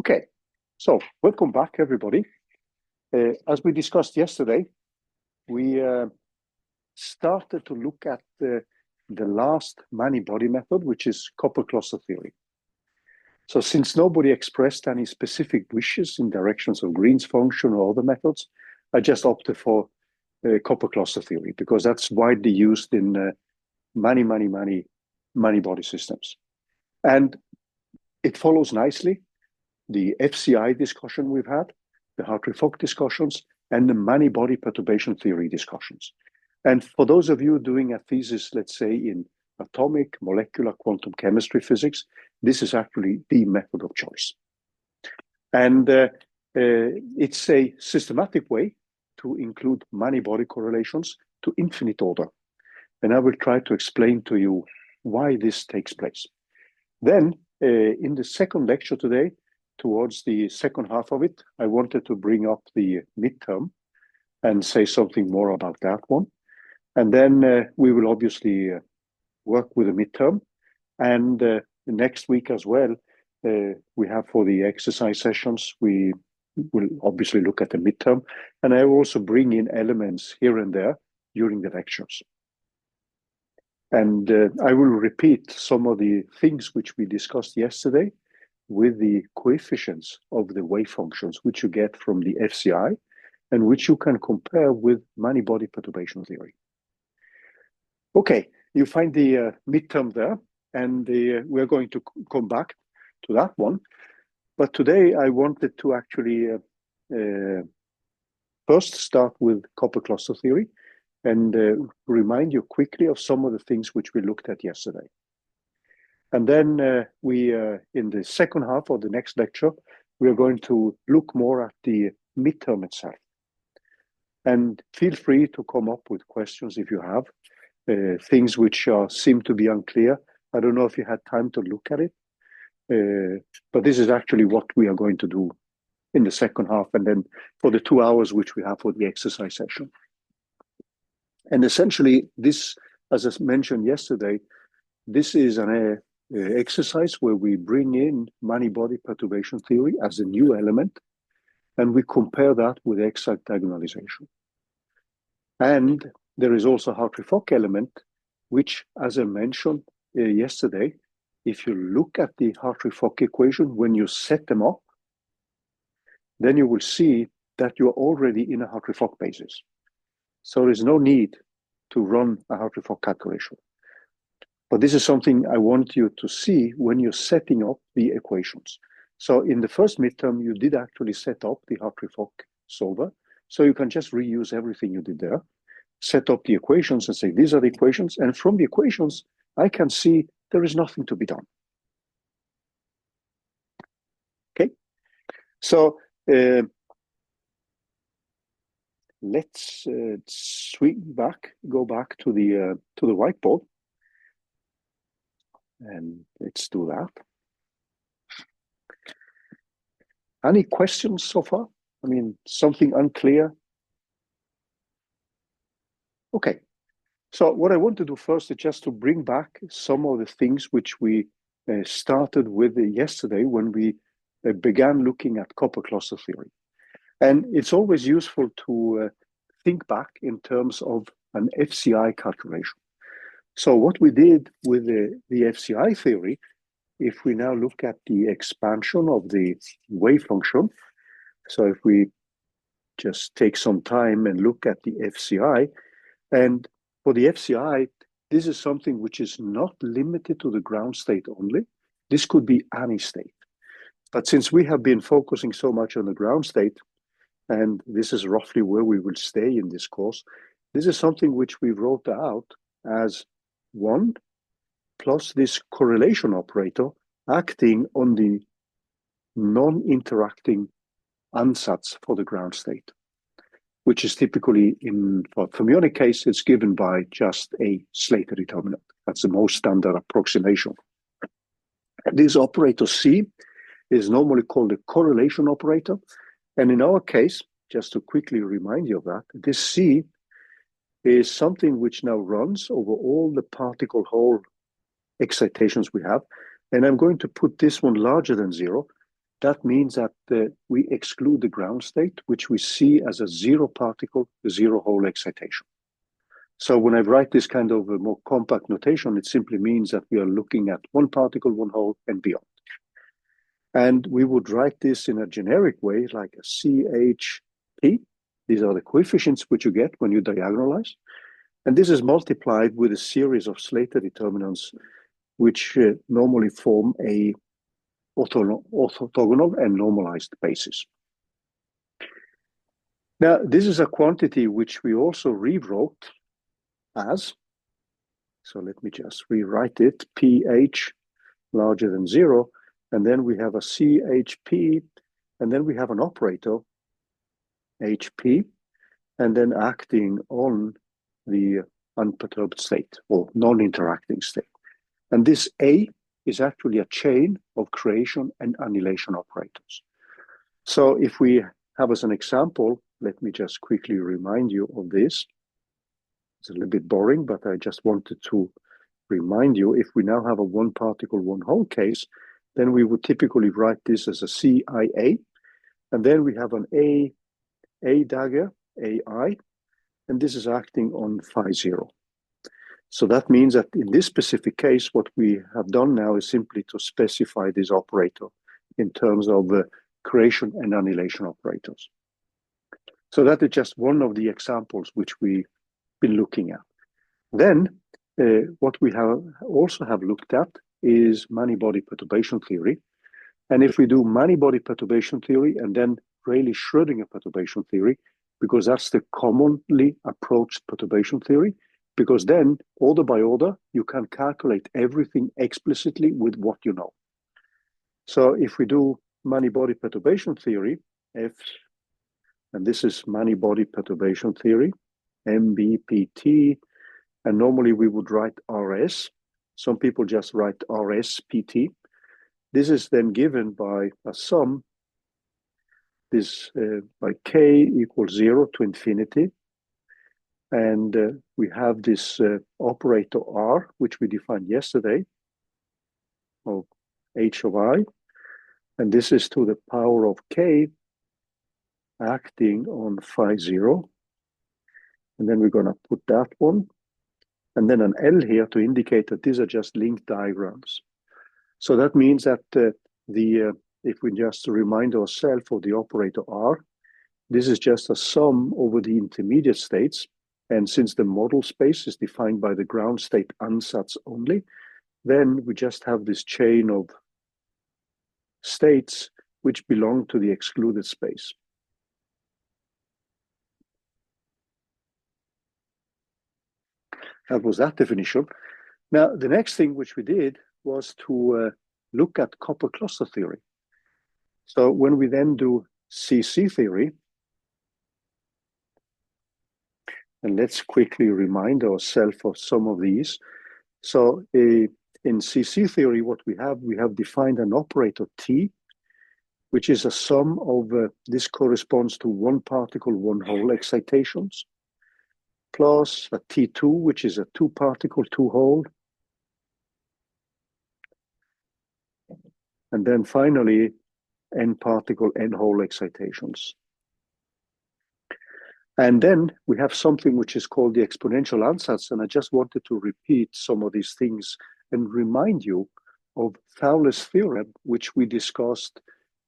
Okay, so welcome back, everybody. As we discussed yesterday, we started to look at the last many-body method, which is copper cluster theory. So since nobody expressed any specific wishes in directions of Green's function or other methods, I just opted for copper cluster theory because that's widely used in many-body systems. And it follows nicely the FCI discussion we've had, the Hartree-Fock discussions, and the many-body perturbation theory discussions. And for those of you doing a thesis, let's say, in atomic, molecular, quantum chemistry physics, this is actually the method of choice. And it's a systematic way to include many-body correlations to infinite order. And I will try to explain to you why this takes place. Then, in the second lecture today, towards the second half of it, I wanted to bring up the midterm and say something more about that one. And then we will obviously work with the midterm. And next week as well, we have for the exercise sessions, we will obviously look at the midterm. And I will also bring in elements here and there during the lectures. And I will repeat some of the things which we discussed yesterday with the coefficients of the wave functions, which you get from the FCI, and which you can compare with many-body perturbation theory. Okay, you find the midterm there, and we're going to come back to that one. But today I wanted to actually first start with copper cluster theory and remind you quickly of some of the things which we looked at yesterday. And then we, in the second half of the next lecture, we are going to look more at the midterm itself. And feel free to come up with questions if you have, things which seem to be unclear. I don't know if you had time to look at it, but this is actually what we are going to do in the second half, and then for the 2 hours which we have for the exercise session. And essentially, this, as I mentioned yesterday, this is an exercise where we bring in many-body perturbation theory as a new element, and we compare that with exact diagonalization. And there is also a Hartree-Fock element, which, as I mentioned yesterday, if you look at the Hartree-Fock equation, when you set them up, then you will see that you're already in a Hartree-Fock basis. So there is no need to run a Hartree-Fock calculation. But this is something I want you to see when you're setting up the equations. So in the first midterm, you did actually set up the Hartree-Fock solver. So you can just reuse everything you did there, set up the equations and say, these are the equations. And from the equations, I can see there is nothing to be done. Okay. So let's go back to the whiteboard. And let's do that. Any questions so far? I mean, something unclear? Okay. So what I want to do first is just to bring back some of the things which we started with yesterday when we began looking at copper cluster theory. And it's always useful to think back in terms of an FCI calculation. So what we did with the FCI theory, if we now look at the expansion of the wave function, so if we just take some time and look at the FCI, and for the FCI, this is something which is not limited to the ground state only. This could be any state. But since we have been focusing so much on the ground state, and this is roughly where we will stay in this course, this is something which we wrote out as 1 plus this correlation operator acting on the non-interacting ansatz for the ground state, which is typically, in for fermionic case, it's given by just a Slater determinant. That's the most standard approximation. This operator C is normally called a correlation operator. And in our case, just to quickly remind you of that, this C is something which now runs over all the particle hole excitations we have. And I'm going to put this one larger than 0 that means that we exclude the ground state, which we see as a zero particle, zero hole excitation. So when I write this kind of a more compact notation, it simply means that we are looking at one particle, one hole, and beyond. And we would write this in a generic way, like a CHP. These are the coefficients which you get when you diagonalize. And this is multiplied with a series of Slater determinants, which normally form a orthogonal and normalized basis. Now, this is a quantity which we also rewrote as, so let me just rewrite it, pH larger than 0, and then we have a CHP, and then we have an operator, HP, and then acting on the unperturbed state or non-interacting state. And this A is actually a chain of creation and annihilation operators. So if we have as an example, let me just quickly remind you of this. It's a little bit boring, but I just wanted to remind you, if we now have a one particle, one hole case, then we would typically write this as a CIA, and then we have an A dagger, AI, and this is acting on phi 0. So that means that in this specific case, what we have done now is simply to specify this operator in terms of creation and annihilation operators. So that is just one of the examples which we've been looking at. Then what we also have looked at is many-body perturbation theory. And if we do many-body perturbation theory and then Rayleigh-Schrödinger perturbation theory, because that's the commonly approached perturbation theory, because then, order by order, you can calculate everything explicitly with what you know. So if we do many-body perturbation theory, and this is many-body perturbation theory, MBPT, and normally we would write RS. Some people just write RSPT. This is then given by a sum, this by K equals 0 to infinity. And we have this operator R, which we defined yesterday, of H of I. And this is to the power of K acting on phi 0. And then we're going to put that one. And then an L here to indicate that these are just linked diagrams. So that means that if we just remind ourselves of the operator R, this is just a sum over the intermediate states. And since the model space is defined by the ground state ansatz only, then we just have this chain of states which belong to the excluded space. That was that definition. Now, the next thing which we did was to look at copper cluster theory. So when we then do CC theory, and let's quickly remind ourselves of some of these. So in CC theory, what we have defined an operator T, which is a sum of, this corresponds to one particle, one hole excitations, plus a T2, which is a two particle, two hole. And then finally, N particle, N hole excitations. And then we have something which is called the exponential ansatz. And I just wanted to repeat some of these things and remind you of Fowler's theorem, which we discussed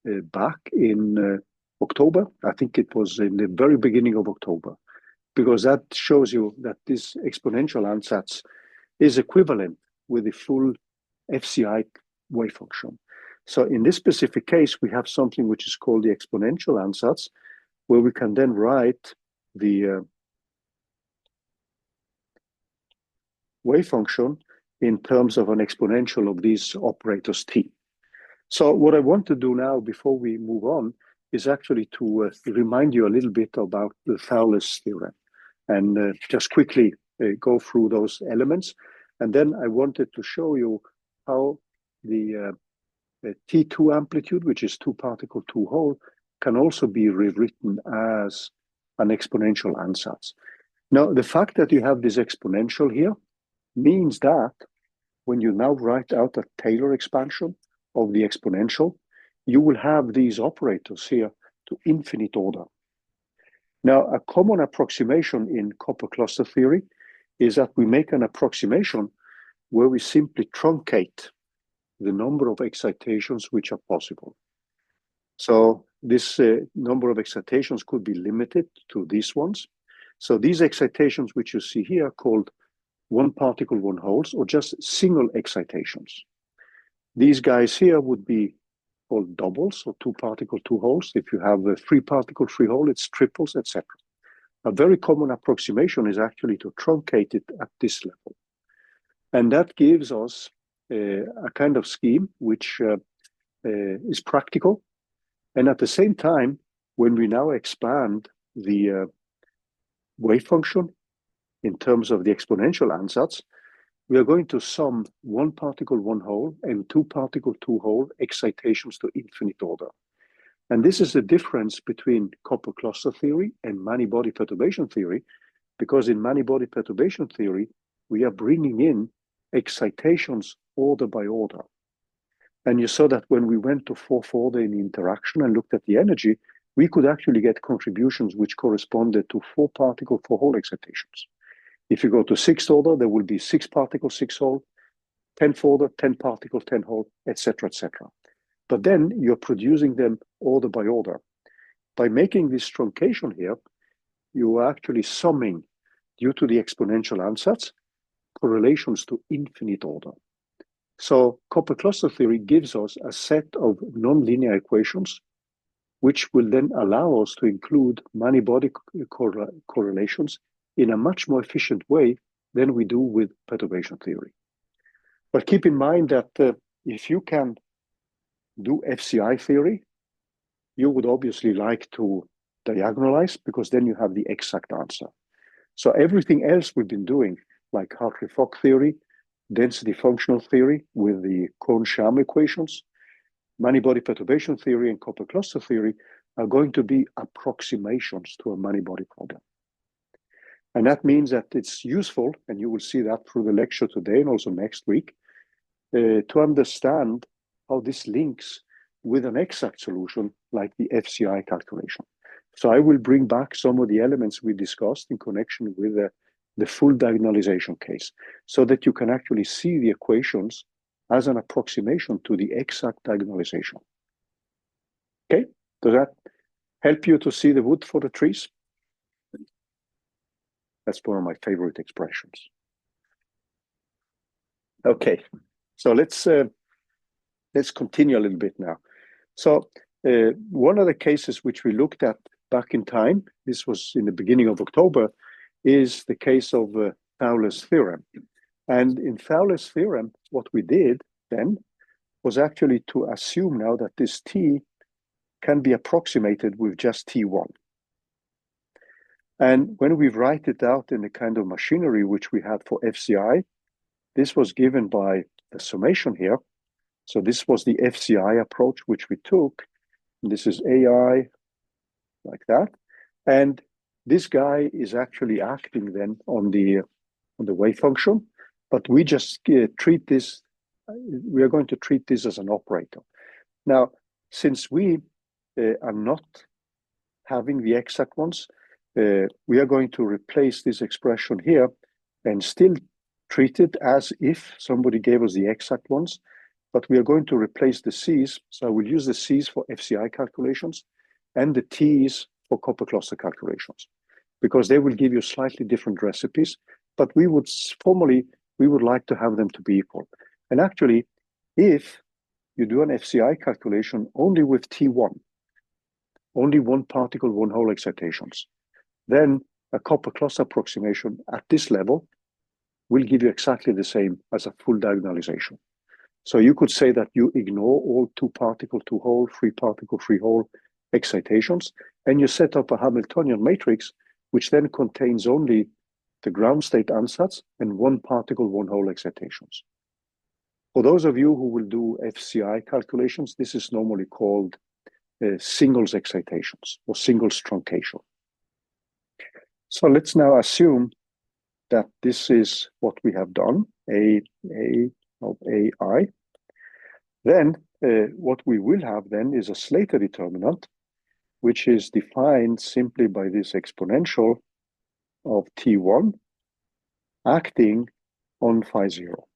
back in October. I think it was in the very beginning of October, because that shows you that this exponential ansatz is equivalent with the full FCI wave function. So in this specific case, we have something which is called the exponential ansatz, where we can then write the wave function in terms of an exponential of these operators T. So what I want to do now before we move on is actually to remind you a little bit about the Fowler's theorem and just quickly go through those elements. And then I wanted to show you how the T2 amplitude, which is two particle, two hole, can also be rewritten as an exponential ansatz. Now, the fact that you have this exponential here means that when you now write out a Taylor expansion of the exponential, you will have these operators here to infinite order. Now, a common approximation in copper cluster theory is that we make an approximation where we simply truncate the number of excitations which are possible. So this number of excitations could be limited to these ones. So these excitations which you see here are called one particle, one holes, or just single excitations. These guys here would be called doubles, or two particle, two holes. If you have a three particle, three hole, it's triples, etc. A very common approximation is actually to truncate it at this level. And that gives us a kind of scheme which is practical. And at the same time, when we now expand the wave function in terms of the exponential ansatz, we are going to sum one particle, one hole, and two particle, two hole excitations to infinite order. And this is the difference between copper cluster theory and many-body perturbation theory, because in many-body perturbation theory, we are bringing in excitations order by order. And you saw that when we went to fourth order in interaction and looked at the energy, we could actually get contributions which corresponded to four particle, four hole excitations. If you go to sixth order, there will be six particle, six hole, 10th order, 10 particle, 10 hole, etc., etc. But then you're producing them order by order. By making this truncation here, you are actually summing, due to the exponential ansatz, correlations to infinite order. So copper cluster theory gives us a set of nonlinear equations, which will then allow us to include many-body correlations in a much more efficient way than we do with perturbation theory. But keep in mind that if you can do FCI theory, you would obviously like to diagonalize, because then you have the exact answer. So everything else we've been doing, like Hartree-Fock theory, density functional theory with the Cohn-Sham equations, many-body perturbation theory, and copper cluster theory, are going to be approximations to a many-body problem. And that means that it's useful, and you will see that through the lecture today and also next week, to understand how this links with an exact solution like the FCI calculation. So I will bring back some of the elements we discussed in connection with the full diagonalization case, so that you can actually see the equations as an approximation to the exact diagonalization. Okay, does that help you to see the wood for the trees? That's one of my favorite expressions. Okay, so let's continue a little bit now. So one of the cases which we looked at back in time, this was in the beginning of October, is the case of Fowler's theorem. And in Fowler's theorem, what we did then was actually to assume now that this T can be approximated with just T1. And when we write it out in the kind of machinery which we had for FCI, this was given by the summation here. So this was the FCI approach which we took. This is AI, like that. And this guy is actually acting then on the wave function, but we just treat this, we are going to treat this as an operator. Now, since we are not having the exact ones, we are going to replace this expression here and still treat it as if somebody gave us the exact ones, but we are going to replace the C's. So I will use the C's for FCI calculations and the T's for copper cluster calculations, because they will give you slightly different recipes, but we would formally, we would like to have them to be equal. And actually, if you do an FCI calculation only with T1, only one particle, one hole excitations, then a copper cluster approximation at this level will give you exactly the same as a full diagonalization. So you could say that you ignore all two particle, two hole, three particle, three hole excitations, and you set up a Hamiltonian matrix, which then contains only the ground state ansatz and one particle, one hole excitations. For those of you who will do FCI calculations, this is normally called singles excitations or singles truncation. So let's now assume that this is what we have done, A of AI. Then what we will have then is a Slater determinant, which is defined simply by this exponential of T1 acting on phi 0.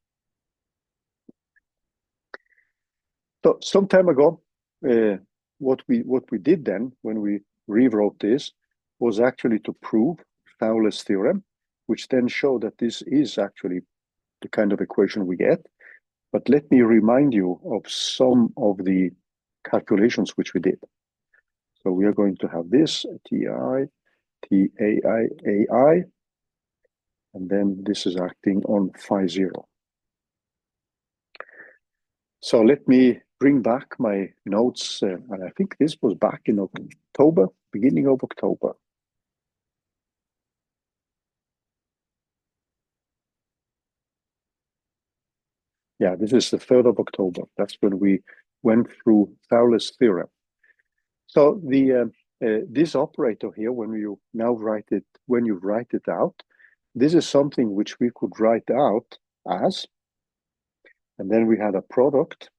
So some time ago, what we did then when we rewrote this was actually to prove Fowler's theorem, which then showed that this is actually the kind of equation we get. But let me remind you of some of the calculations which we did. So we are going to have this TI, TAI, AI, and then this is acting on phi 0. So let me bring back my notes, and I think this was back in October, beginning of October. Yeah, this is the 3rd of October. That's when we went through Fowler's theorem. So the this operator here, when you write it out, this is something which we could write out as, and then we had a product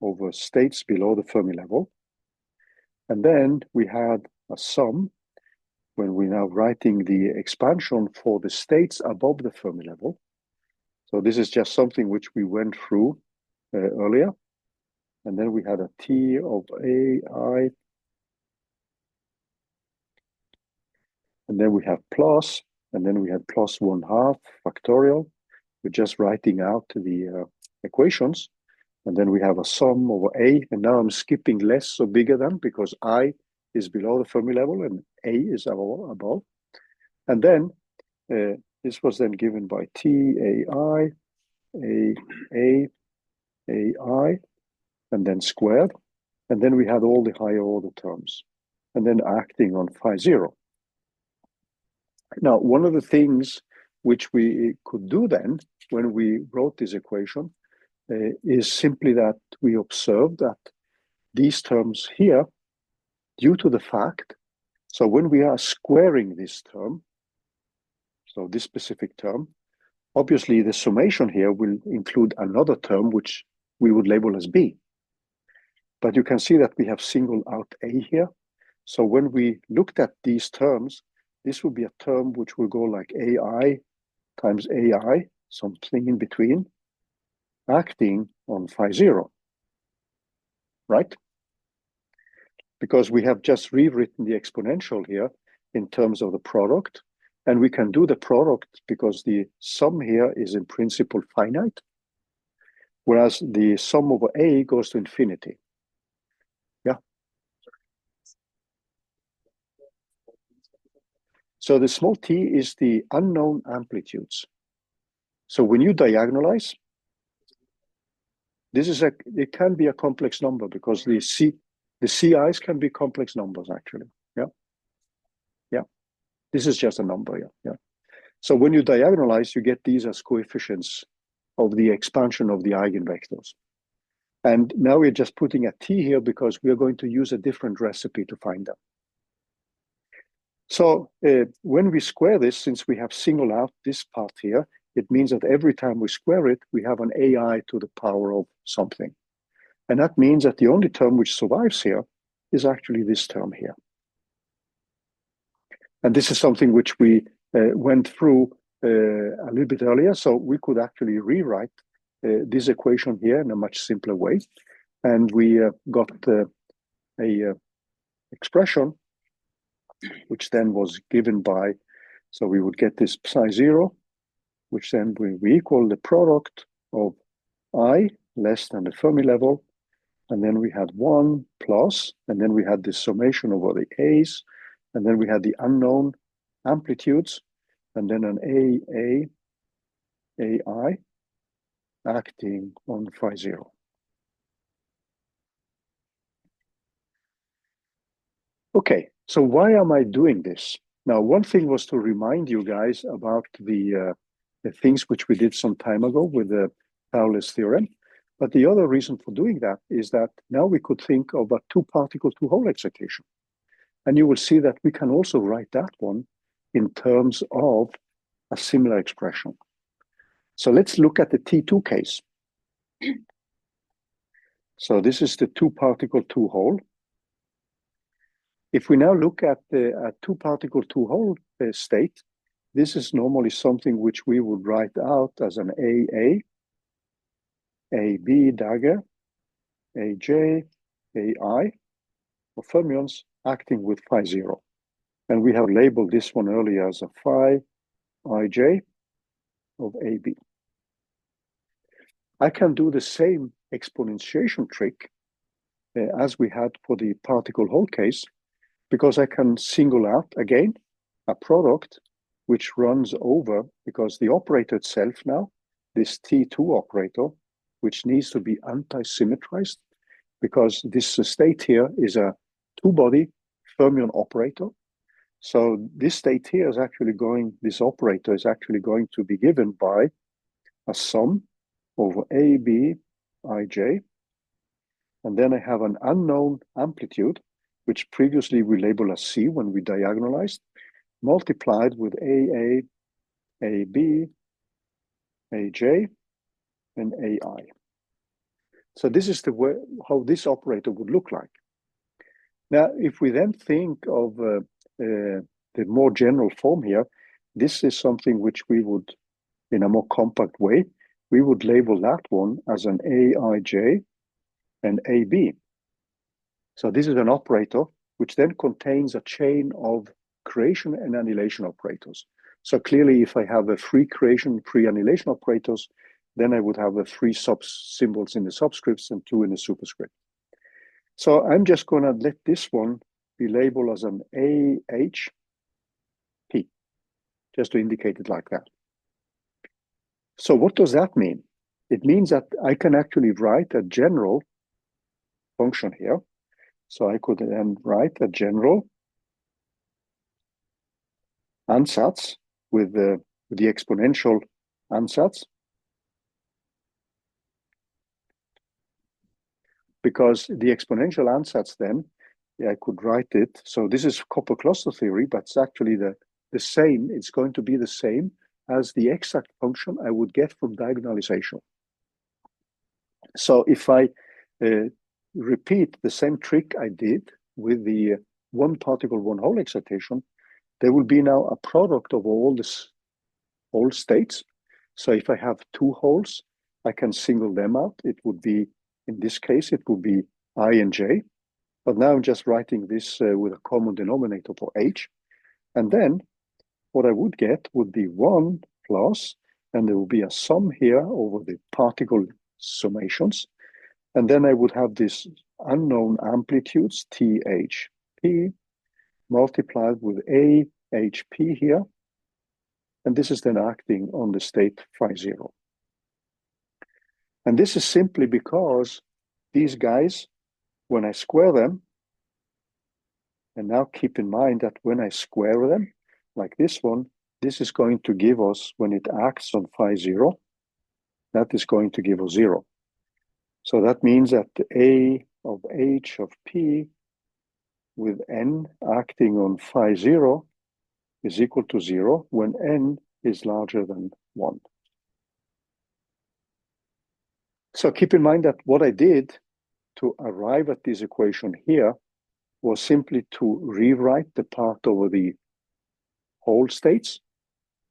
over states below the Fermi level, and then we had a sum when we're now writing the expansion for the states above the Fermi level. So this is just something which we went through earlier. And then we had a T of AI. And then we have plus, and then we had plus 1/2 factorial. We're just writing out the equations. And then we have a sum over A. And now I'm skipping less, so bigger than, because I is below the Fermi level and A is above. And then this was then given by TAI, AI, and then squared. And then we had all the higher order terms, and then acting on phi 0. Now, one of the things which we could do then, when we wrote this equation, is simply that we observed that these terms here, due to the fact, so when we are squaring this term, so this specific term, obviously the summation here will include another term which we would label as B. But you can see that we have singled out A here. So when we looked at these terms, this would be a term which will go like AI times AI, something in between, acting on phi 0, right? Because we have just rewritten the exponential here in terms of the product, and we can do the product because the sum here is in principle finite, whereas the sum over A goes to infinity. Yeah. So the small t is the unknown amplitudes. So when you diagonalize, this is it can be a complex number because the CIs can be complex numbers actually. Yeah. Yeah. This is just a number, yeah. Yeah. So when you diagonalize, you get these as coefficients of the expansion of the eigenvectors. And now we're just putting a t here because we are going to use a different recipe to find them. So when we square this, since we have singled out this part here, it means that every time we square it, we have an AI to the power of something. And that means that the only term which survives here is actually this term here. And this is something which we went through a little bit earlier. So we could actually rewrite this equation here in a much simpler way. And we got a expression, which then was given by, so we would get this psi 0, which then we equal the product of I less than the Fermi level. And then we had 1 plus, and then we had this summation over the A's, and then we had the unknown amplitudes, and then an AI acting on phi 0. Okay, so why am I doing this? Now, one thing was to remind you guys about the things which we did some time ago with the Fowler's theorem. But the other reason for doing that is that now we could think of a two-particle, two-hole excitation. And you will see that we can also write that one in terms of a similar expression. So let's look at the T2 case. So this is the two-particle, two-hole. If we now look at the two-particle, two-hole state, this is normally something which we would write out as an AA, AB dagger, AJ, AI, of fermions acting with phi 0. And we have labeled this one earlier as a phi IJ of AB. I can do the same exponentiation trick as we had for the particle hole case, because I can single out again a product which runs over, because the operator itself now, this T2 operator, which needs to be anti-symmetrized, because this state here is a two-body fermion operator. So this state here is actually going, this operator is actually going to be given by a sum over AB IJ. And then I have an unknown amplitude, which previously we label as C when we diagonalized, multiplied with AA, AB, AJ, and AI. So this is the way how this operator would look like. Now, if we then think of the more general form here, this is something which we would, in a more compact way, we would label that one as an AIJ and AB. So this is an operator which then contains a chain of creation and annihilation operators. So clearly, if I have a free creation, free annihilation operators, then I would have a three symbols in the subscripts and two in the superscript. So I'm just going to let this one be labeled as an AHP, just to indicate it like that. So what does that mean? It means that I can actually write a general function here. So I could then write a general ansatz with the exponential ansatz, because the exponential ansatz then, I could write it. So this is copper cluster theory, but it's actually the same. It's going to be the same as the exact function I would get from diagonalization. So if I repeat the same trick I did with the one particle, one hole excitation, there will be now a product of all states. So if I have two holes, I can single them out. It would be, in this case, it would be I and J. But now I'm just writing this with a common denominator for H. And then what I would get would be 1 plus, and there will be a sum here over the particle summations. And then I would have this unknown amplitudes, THP, multiplied with AHP here. And this is then acting on the state phi 0. And this is simply because these guys, when I square them, and now keep in mind that when I square them, like this one, this is going to give us, when it acts on phi 0, that is going to give us 0. So that means that the A of H of P with N acting on phi 0 is equal to 0 when N is larger than 1. So keep in mind that what I did to arrive at this equation here was simply to rewrite the part over the hole states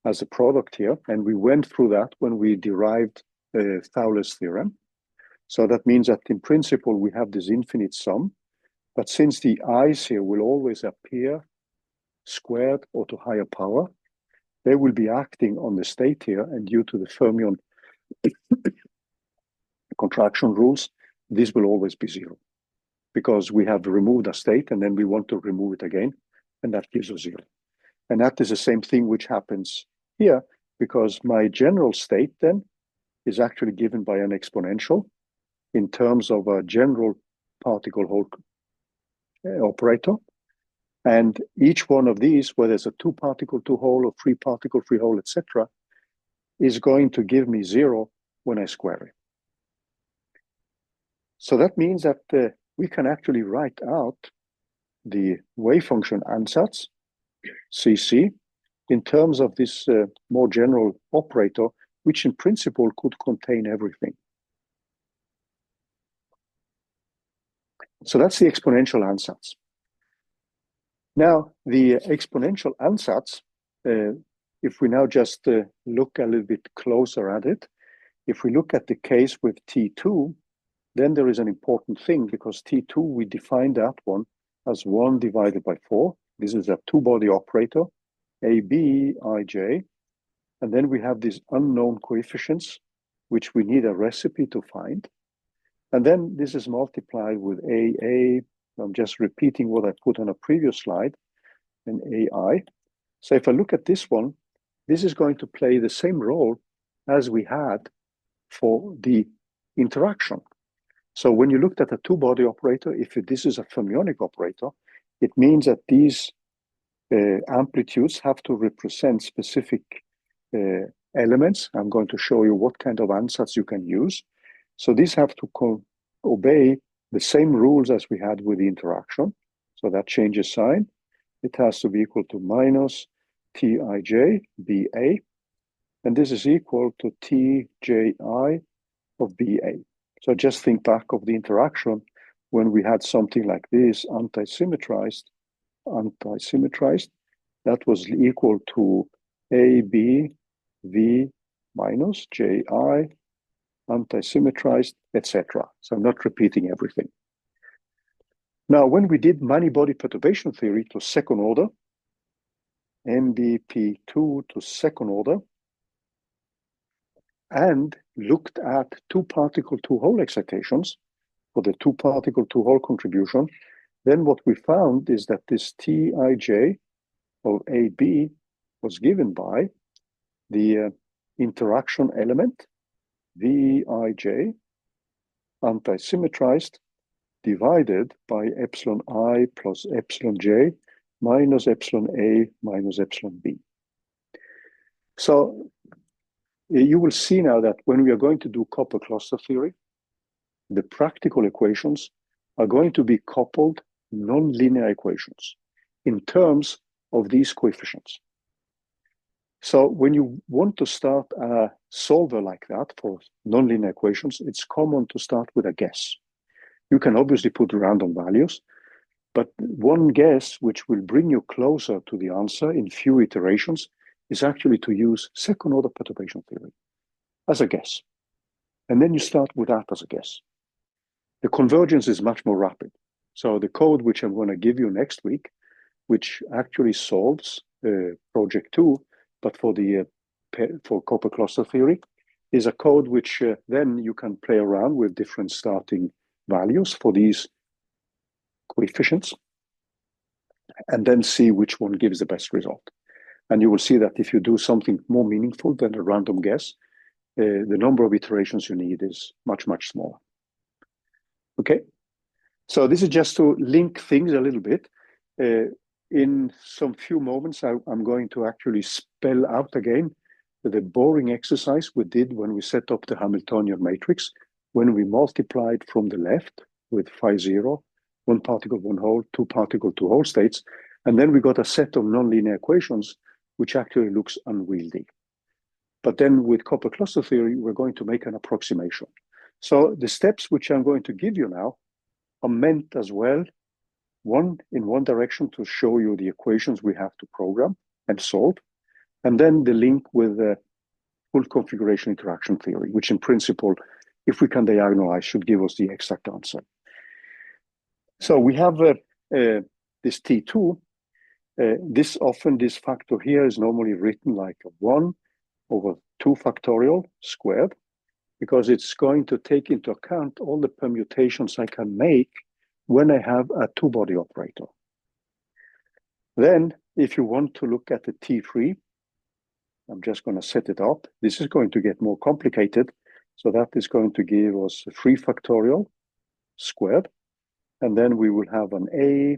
as a product here. And we went through that when we derived the Thouless theorem. So that means that in principle, we have this infinite sum. But since the i's here will always appear squared or to higher power, they will be acting on the state here. And due to the fermion contraction rules, this will always be 0. Because we have removed a state and then we want to remove it again. And that gives us 0. And that is the same thing which happens here, because my general state then is actually given by an exponential in terms of a general particle hole operator. And each one of these, whether it's a 2-particle, 2-hole, or 3-particle, 3-hole, etc., is going to give me 0 when I square it. So that means that we can actually write out the wave function ansatz, CC, in terms of this more general operator, which in principle could contain everything. So that's the exponential ansatz. Now, the exponential ansatz, if we now just look a little bit closer at it, if we look at the case with T2, then there is an important thing, because T2, we define that one as 1 divided by 4. This is a two-body operator, A, B, I, J. And then we have these unknown coefficients, which we need a recipe to find. And then this is multiplied with AA. I'm just repeating what I put on a previous slide, and AI. So if I look at this one, this is going to play the same role as we had for the interaction. So when you looked at a two-body operator, if this is a fermionic operator, it means that these amplitudes have to represent specific elements. I'm going to show you what kind of ansatz you can use. So these have to obey the same rules as we had with the interaction. So that changes sign. It has to be equal to minus Tij BA, and this is equal to Tji of BA. So just think back of the interaction when we had something like this, anti-symmetrized, that was equal to AB V minus Ji, anti-symmetrized, etc. So I'm not repeating everything. Now, when we did many-body perturbation theory to second order, MBP2 to second order, and looked at two-particle, two-hole excitations for the two-particle, two-hole contribution, then what we found is that this Tij of AB was given by the interaction element, Vij, anti-symmetrized, divided by epsilon I plus epsilon J minus epsilon A minus epsilon B. So you will see now that when we are going to do copper cluster theory, the practical equations are going to be coupled nonlinear equations in terms of these coefficients. So when you want to start a solver like that for nonlinear equations, it's common to start with a guess. You can obviously put random values, but one guess which will bring you closer to the answer in few iterations is actually to use second order perturbation theory as a guess. And then you start with that as a guess. The convergence is much more rapid. So the code which I'm going to give you next week, which actually solves project 2, but for copper cluster theory, is a code which then you can play around with different starting values for these coefficients, and then see which one gives the best result. And you will see that if you do something more meaningful than a random guess, the number of iterations you need is much, much smaller. Okay, so this is just to link things a little bit. In some few moments, I'm going to actually spell out again the boring exercise we did when we set up the Hamiltonian matrix, when we multiplied from the left with phi 0, one particle, one hole, two particle, two hole states, and then we got a set of nonlinear equations, which actually looks unwieldy. But then with copper cluster theory, we're going to make an approximation. So the steps which I'm going to give you now are meant as well, one in one direction to show you the equations we have to program and solve, and then the link with the full configuration interaction theory, which in principle, if we can diagonalize, should give us the exact answer. So we have this T2. This factor here is normally written like a 1 over 2 factorial squared, because it's going to take into account all the permutations I can make when I have a two-body operator. Then, if you want to look at the T3, I'm just going to set it up. This is going to get more complicated. So that is going to give us 3 factorial squared. And then we will have an A,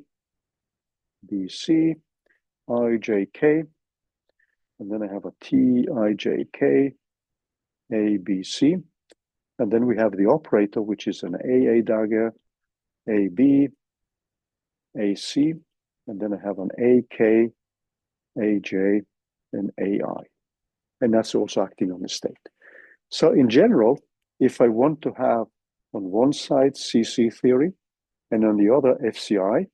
B, C, I, J, K. And then I have a T, I, J, K, A, B, C. And then we have the operator, which is an AA dagger, AB, AC, and then I have an AK, AJ, and AI. And that's also acting on the state. So in general, if I want to have on one side CC theory and on the other FCI,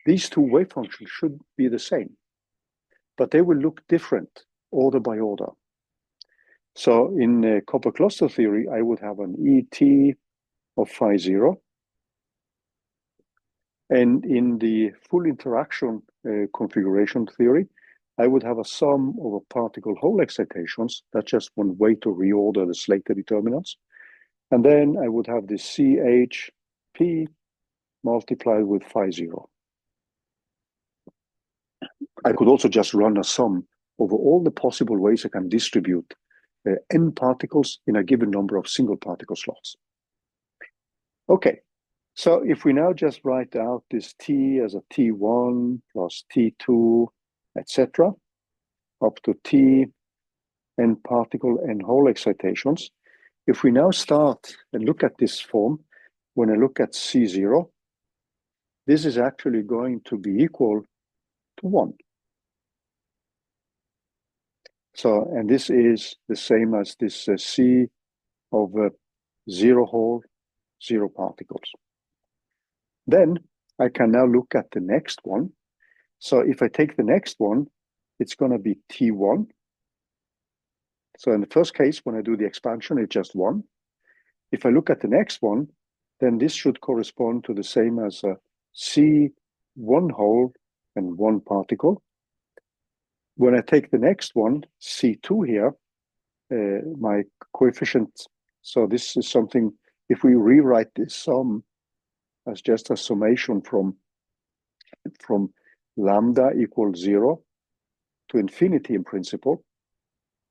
these two wave functions should be the same, but they will look different order by order. So in copper cluster theory, I would have an ET of phi 0. And in the full interaction configuration theory, I would have a sum over particle hole excitations. That's just one way to reorder the Slater determinants. And then I would have the CHP multiplied with phi 0. I could also just run a sum over all the possible ways I can distribute n particles in a given number of single particle slots. Okay, so if we now just write out this T as a T1 plus T2, etc., up to T n particle n hole excitations, if we now start and look at this form, when I look at C0, this is actually going to be equal to 1. So, and this is the same as this C of 0 hole, 0 particles. Then I can now look at the next one. So if I take the next one, it's going to be T1. So in the first case, when I do the expansion, it's just 1. If I look at the next one, then this should correspond to the same as a C1 hole and 1 particle. When I take the next one, C2 here, my coefficient, so this is something, if we rewrite this sum as just a summation from lambda equals 0 to infinity in principle,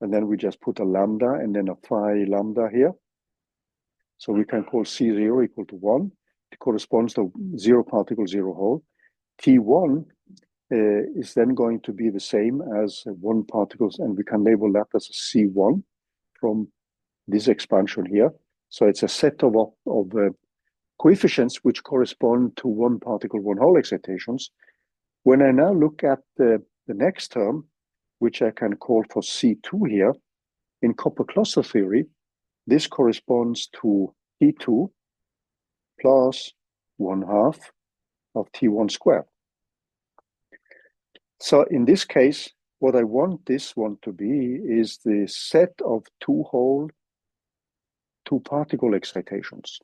and then we just put a lambda and then a phi lambda here. So we can call C0 equal to 1. It corresponds to 0 particle, 0 hole. T1 is then going to be the same as 1 particles, and we can label that as a C1 from this expansion here. So it's a set of coefficients which correspond to 1 particle, 1 hole excitations. When I now look at the next term, which I can call for C2 here, in copper cluster theory, this corresponds to T2 plus 1/2 of T1 squared. So in this case, what I want this one to be is the set of 2 hole, 2 particle excitations.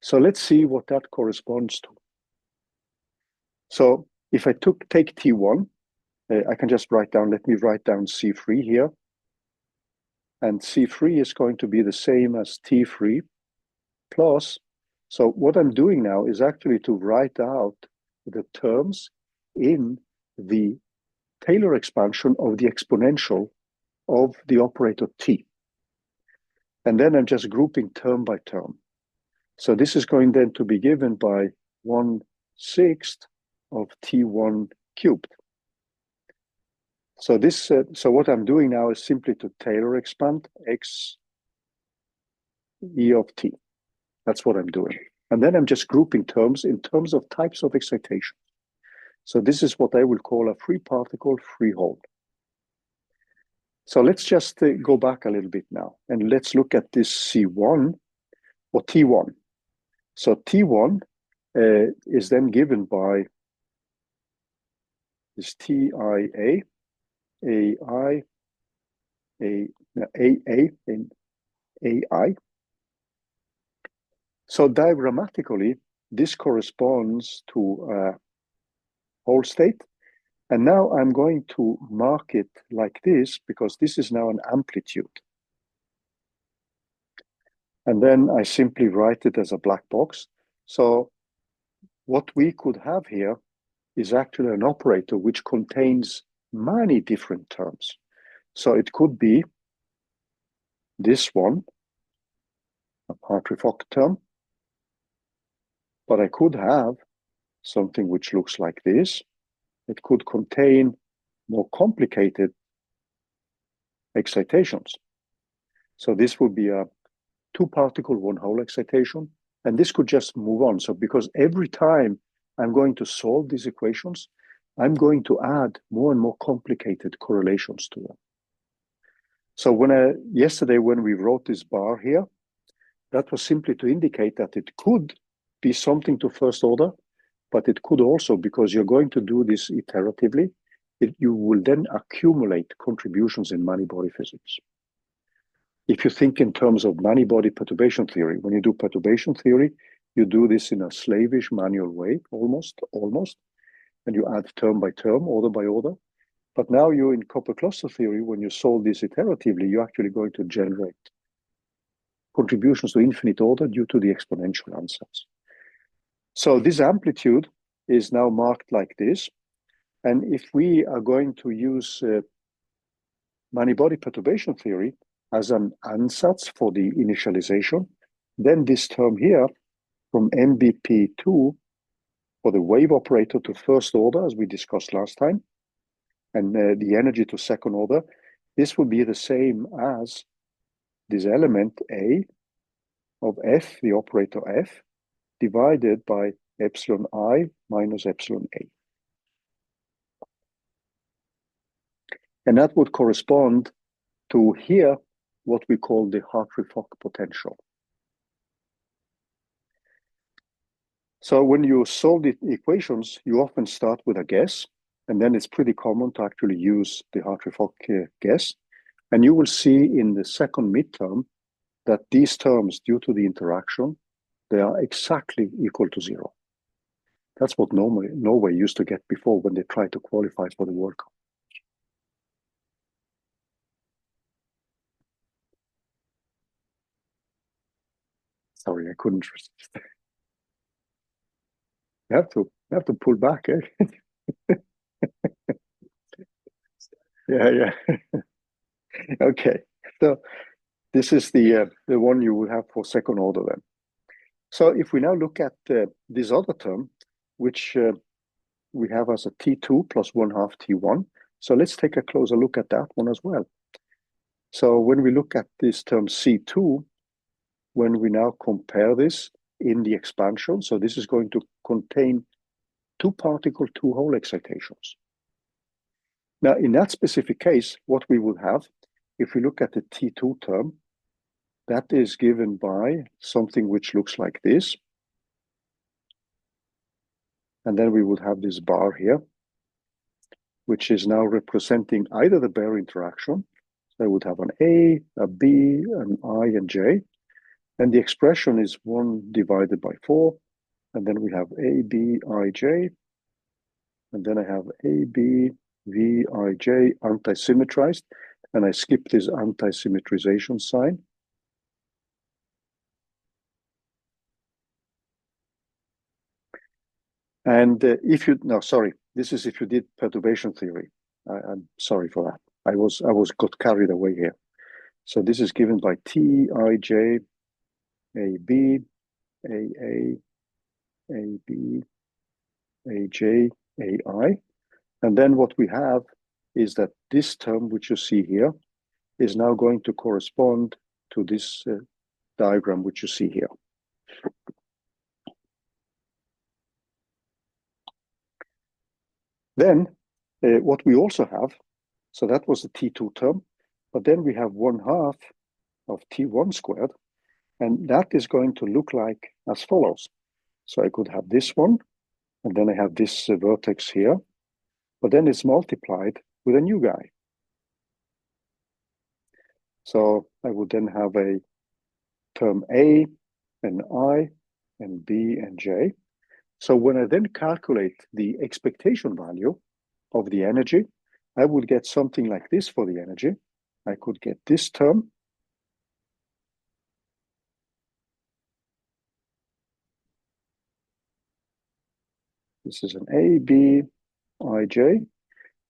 So let's see what that corresponds to. So if I take T1, I can just write down, let me write down C3 here. And C3 is going to be the same as T3 plus, so what I'm doing now is actually to write out the terms in the Taylor expansion of the exponential of the operator T. And then I'm just grouping term by term. So this is going then to be given by 1/6 of T1 cubed. So this, so what I'm doing now is simply to Taylor expand X E of T. That's what I'm doing. And then I'm just grouping terms in terms of types of excitation. So this is what I will call a free particle, free hole. So let's just go back a little bit now, and let's look at this C1 or T1. So T1 is then given by this TIA, AI, AA, and AI. So diagrammatically, this corresponds to whole state. And now I'm going to mark it like this because this is now an amplitude. And then I simply write it as a black box. So what we could have here is actually an operator which contains many different terms. So it could be this one, a Hartree-Fock term, but I could have something which looks like this. It could contain more complicated excitations. So this would be a 2 particle, 1 hole excitation, and this could just move on. So because every time I'm going to solve these equations, I'm going to add more and more complicated correlations to them. So yesterday when we wrote this bar here, that was simply to indicate that it could be something to first order, but it could also, because you're going to do this iteratively, you will then accumulate contributions in many-body physics. If you think in terms of many-body perturbation theory, when you do perturbation theory, you do this in a slavish manual way, almost, and you add term by term, order by order. But now you're in copper cluster theory, when you solve this iteratively, you're actually going to generate contributions to infinite order due to the exponential ansatz. So this amplitude is now marked like this. And if we are going to use many-body perturbation theory as an ansatz for the initialization, then this term here from MBP2 for the wave operator to first order, as we discussed last time, and the energy to second order, this will be the same as this element A of F, the operator F, divided by epsilon I minus epsilon A. And that would correspond to here what we call the Hartree-Fock potential. So when you solve the equations, you often start with a guess, and then it's pretty common to actually use the Hartree-Fock guess. And you will see in the second midterm that these terms, due to the interaction, they are exactly equal to 0. That's what Norway used to get before when they tried to qualify for the World Cup. Sorry, I couldn't resist. You have to pull back, eh? Yeah. Okay, so this is the one you will have for second order then. So if we now look at this other term, which we have as a T2 plus 1/2 T1. So let's take a closer look at that one as well. So when we look at this term C2, when we now compare this in the expansion, so this is going to contain 2-particle, 2-hole excitations. Now, in that specific case, what we will have, if we look at the T2 term, that is given by something which looks like this. And then we would have this bar here, which is now representing either the bare interaction. So I would have an A, a B, an I, and J. And the expression is 1 divided by 4. And then we have A, B, I, J. And then I have A, B, V, I, J, anti-symmetrized. And I skip this anti-symmetrization sign. And this is if you did perturbation theory. I'm sorry for that. I got carried away here. So this is given by T, I, J, A, B, A, B, A, J, A, I. And then what we have is that this term, which you see here, is now going to correspond to this diagram, which you see here. Then what we also have, so that was the T2 term, but then we have 1/2 of T1 squared, and that is going to look like as follows. So I could have this one, and then I have this vertex here, but then it's multiplied with a new guy. So I would then have a term A, and I, and B, and J. So when I then calculate the expectation value of the energy, I would get something like this for the energy. I could get this term. This is an A, B, I, J,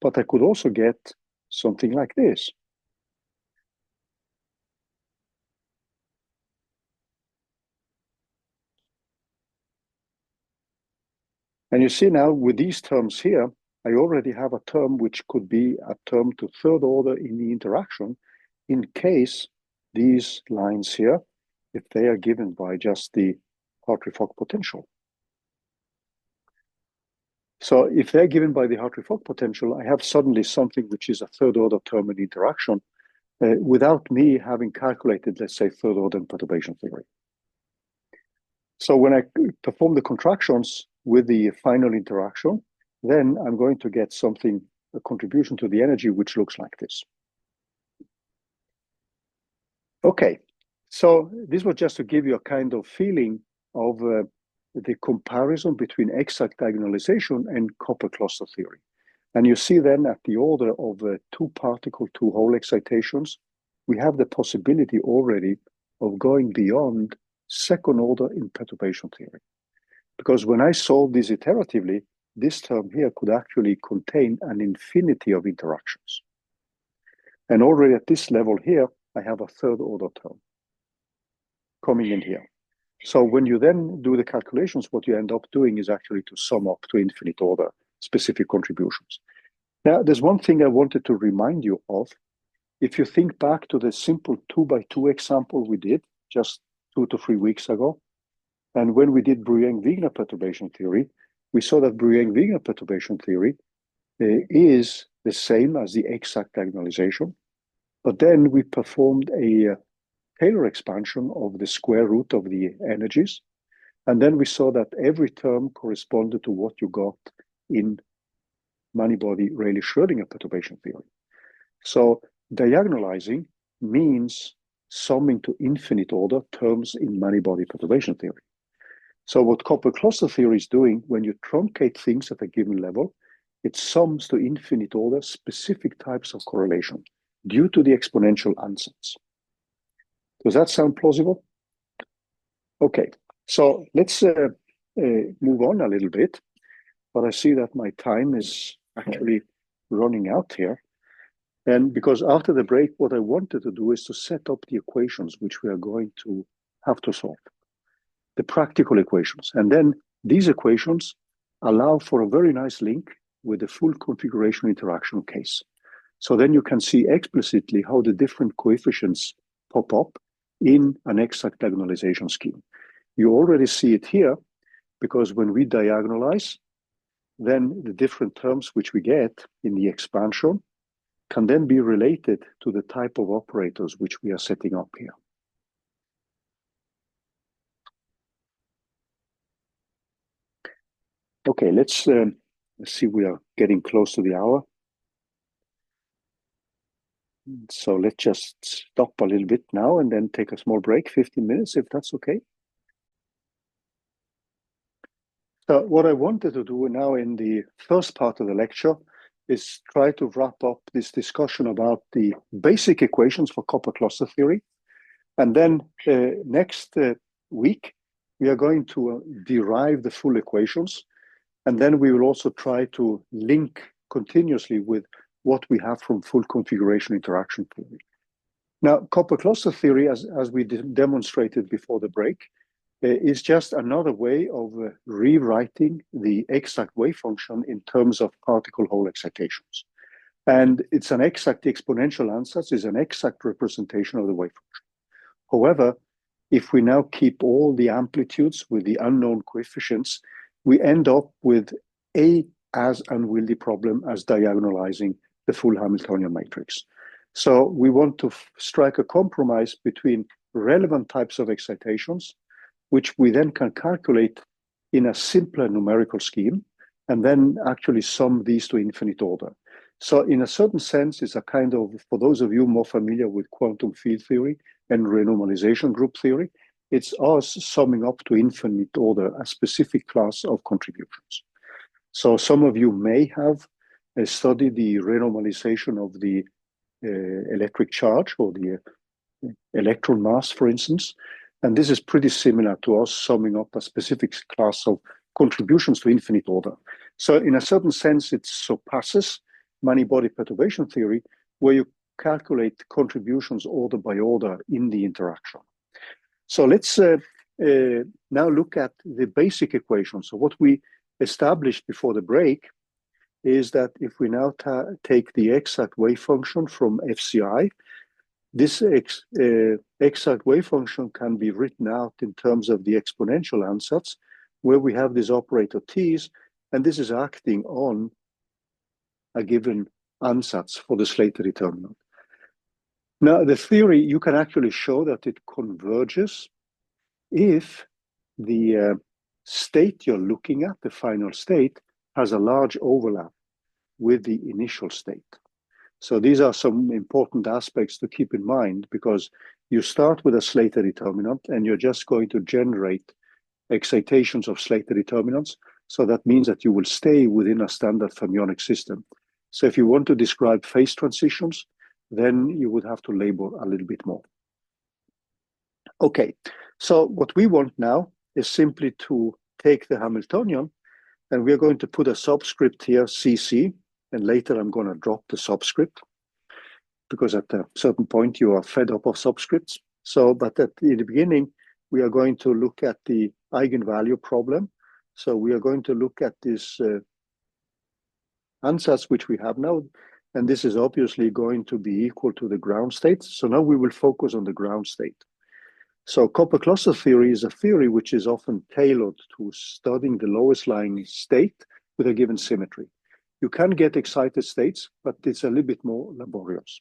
but I could also get something like this. And you see now with these terms here, I already have a term which could be a term to third order in the interaction in case these lines here, if they are given by just the Hartree-Fock potential. So if they're given by the Hartree-Fock potential, I have suddenly something which is a third order term in interaction without me having calculated, let's say, third order in perturbation theory. So when I perform the contractions with the final interaction, then I'm going to get something, a contribution to the energy, which looks like this. Okay, so this was just to give you a kind of feeling of the comparison between exact diagonalization and copper cluster theory. And you see then at the order of two particle, two hole excitations, we have the possibility already of going beyond second order in perturbation theory. Because when I solve this iteratively, this term here could actually contain an infinity of interactions. And already at this level here, I have a third order term coming in here. So when you then do the calculations, what you end up doing is actually to sum up to infinite order specific contributions. Now, there's one thing I wanted to remind you of. If you think back to the simple 2x2 example we did just 2 to 3 weeks ago, and when we did Bruyère-Wigner perturbation theory, we saw that Bruyère-Wigner perturbation theory is the same as the exact diagonalization, but then we performed a Taylor expansion of the square root of the energies, and then we saw that every term corresponded to what you got in many-body Rayleigh-Schrödinger perturbation theory. So diagonalizing means summing to infinite order terms in many-body perturbation theory. So what copper cluster theory is doing, when you truncate things at a given level, it sums to infinite order specific types of correlation due to the exponential ansatz. Does that sound plausible? Okay, so let's move on a little bit, but I see that my time is actually running out here. And because after the break, what I wanted to do is to set up the equations which we are going to have to solve, the practical equations. And then these equations allow for a very nice link with the full configuration interaction case. So then you can see explicitly how the different coefficients pop up in an exact diagonalization scheme. You already see it here, because when we diagonalize, then the different terms which we get in the expansion can then be related to the type of operators which we are setting up here. Okay, let's see, we are getting close to the hour. So let's just stop a little bit now and then take a small break, 15 minutes, if that's okay. So what I wanted to do now in the first part of the lecture is try to wrap up this discussion about the basic equations for copper cluster theory. And then next week, we are going to derive the full equations. And then we will also try to link continuously with what we have from full configuration interaction theory. Now, copper cluster theory, as we demonstrated before the break, is just another way of rewriting the exact wave function in terms of particle hole excitations. And it's an exact exponential ansatz, is an exact representation of the wave function. However, if we now keep all the amplitudes with the unknown coefficients, we end up with as unwieldy problem as diagonalizing the full Hamiltonian matrix. So we want to strike a compromise between relevant types of excitations, which we then can calculate in a simpler numerical scheme, and then actually sum these to infinite order. So in a certain sense, it's a kind of, for those of you more familiar with quantum field theory and renormalization group theory, it's us summing up to infinite order a specific class of contributions. So some of you may have studied the renormalization of the electric charge or the electron mass, for instance. And this is pretty similar to us summing up a specific class of contributions to infinite order. So in a certain sense, it surpasses many-body perturbation theory, where you calculate contributions order by order in the interaction. So let's now look at the basic equation. So what we established before the break is that if we now take the exact wave function from FCI, this exact wave function can be written out in terms of the exponential ansatz, where we have this operator t's, and this is acting on a given ansatz for the Slater determinant. Now, the theory, you can actually show that it converges if the state you're looking at, the final state, has a large overlap with the initial state. So these are some important aspects to keep in mind, because you start with a Slater determinant and you're just going to generate excitations of Slater determinants. So that means that you will stay within a standard fermionic system. So if you want to describe phase transitions, then you would have to label a little bit more. Okay, so what we want now is simply to take the Hamiltonian, and we're going to put a subscript here, CC, and later I'm going to drop the subscript, because at a certain point you are fed up of subscripts. So, but in the beginning, we are going to look at the eigenvalue problem. So we are going to look at this ansatz which we have now, and this is obviously going to be equal to the ground state. So now we will focus on the ground state. So copper cluster theory is a theory which is often tailored to studying the lowest lying state with a given symmetry. You can get excited states, but it's a little bit more laborious.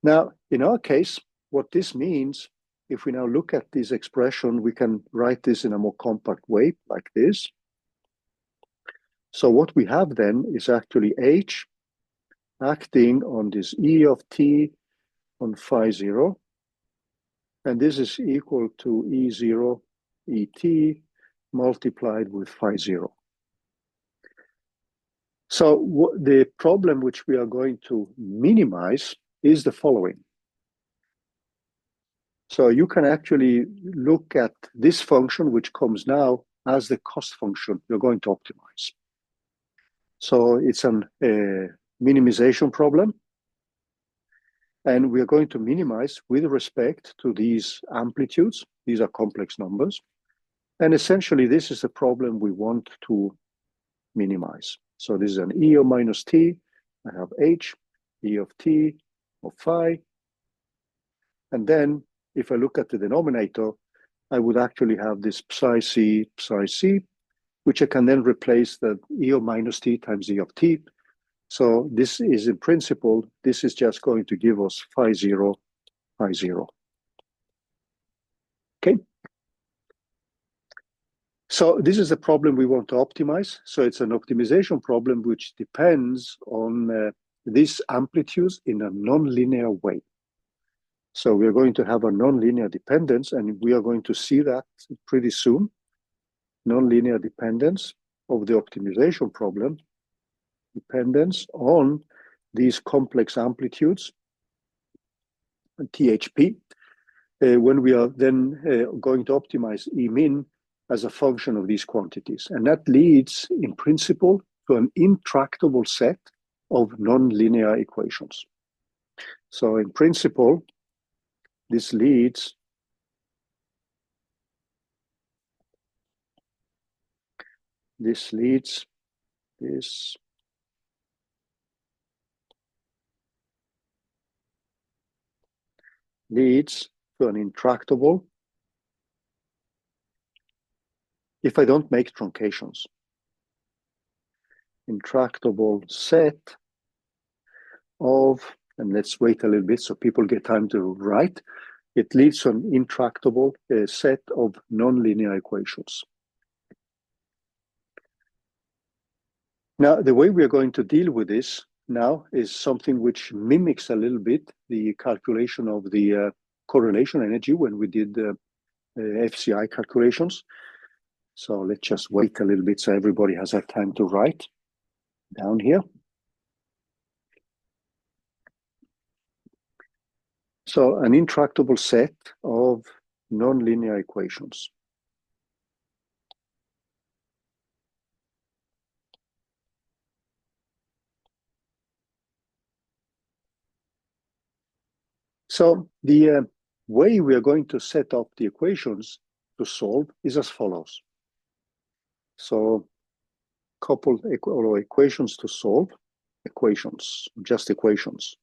Now, in our case, what this means, if we now look at this expression, we can write this in a more compact way, like this. So what we have then is actually H acting on this E of t on phi 0. And this is equal to E0 ET multiplied with phi 0. So the problem which we are going to minimize is the following. So you can actually look at this function, which comes now as the cost function you're going to optimize. So it's a minimization problem. And we are going to minimize with respect to these amplitudes. These are complex numbers. And essentially, this is a problem we want to minimize. So this is an E of minus t. I have H, E of t of phi. And then if I look at the denominator, I would actually have this psi c, which I can then replace the E of minus t times E of t. So this is in principle, this is just going to give us phi 0, phi 0. Okay. So this is a problem we want to optimize. So it's an optimization problem which depends on these amplitudes in a nonlinear way. So we are going to have a nonlinear dependence, and we are going to see that pretty soon. Nonlinear dependence of the optimization problem, dependence on these complex amplitudes, THP, when we are then going to optimize E min as a function of these quantities. And that leads, in principle, to an intractable set of nonlinear equations. So in principle, this leads to an intractable, if I don't make truncations, intractable set of, and let's wait a little bit so people get time to write, it leads to an intractable set of nonlinear equations. Now, the way we are going to deal with this now is something which mimics a little bit the calculation of the correlation energy when we did the FCI calculations. So let's just wait a little bit so everybody has had time to write down here. So an intractable set of nonlinear equations. So the way we are going to set up the equations to solve is as follows. So couple equations to solve, just equations.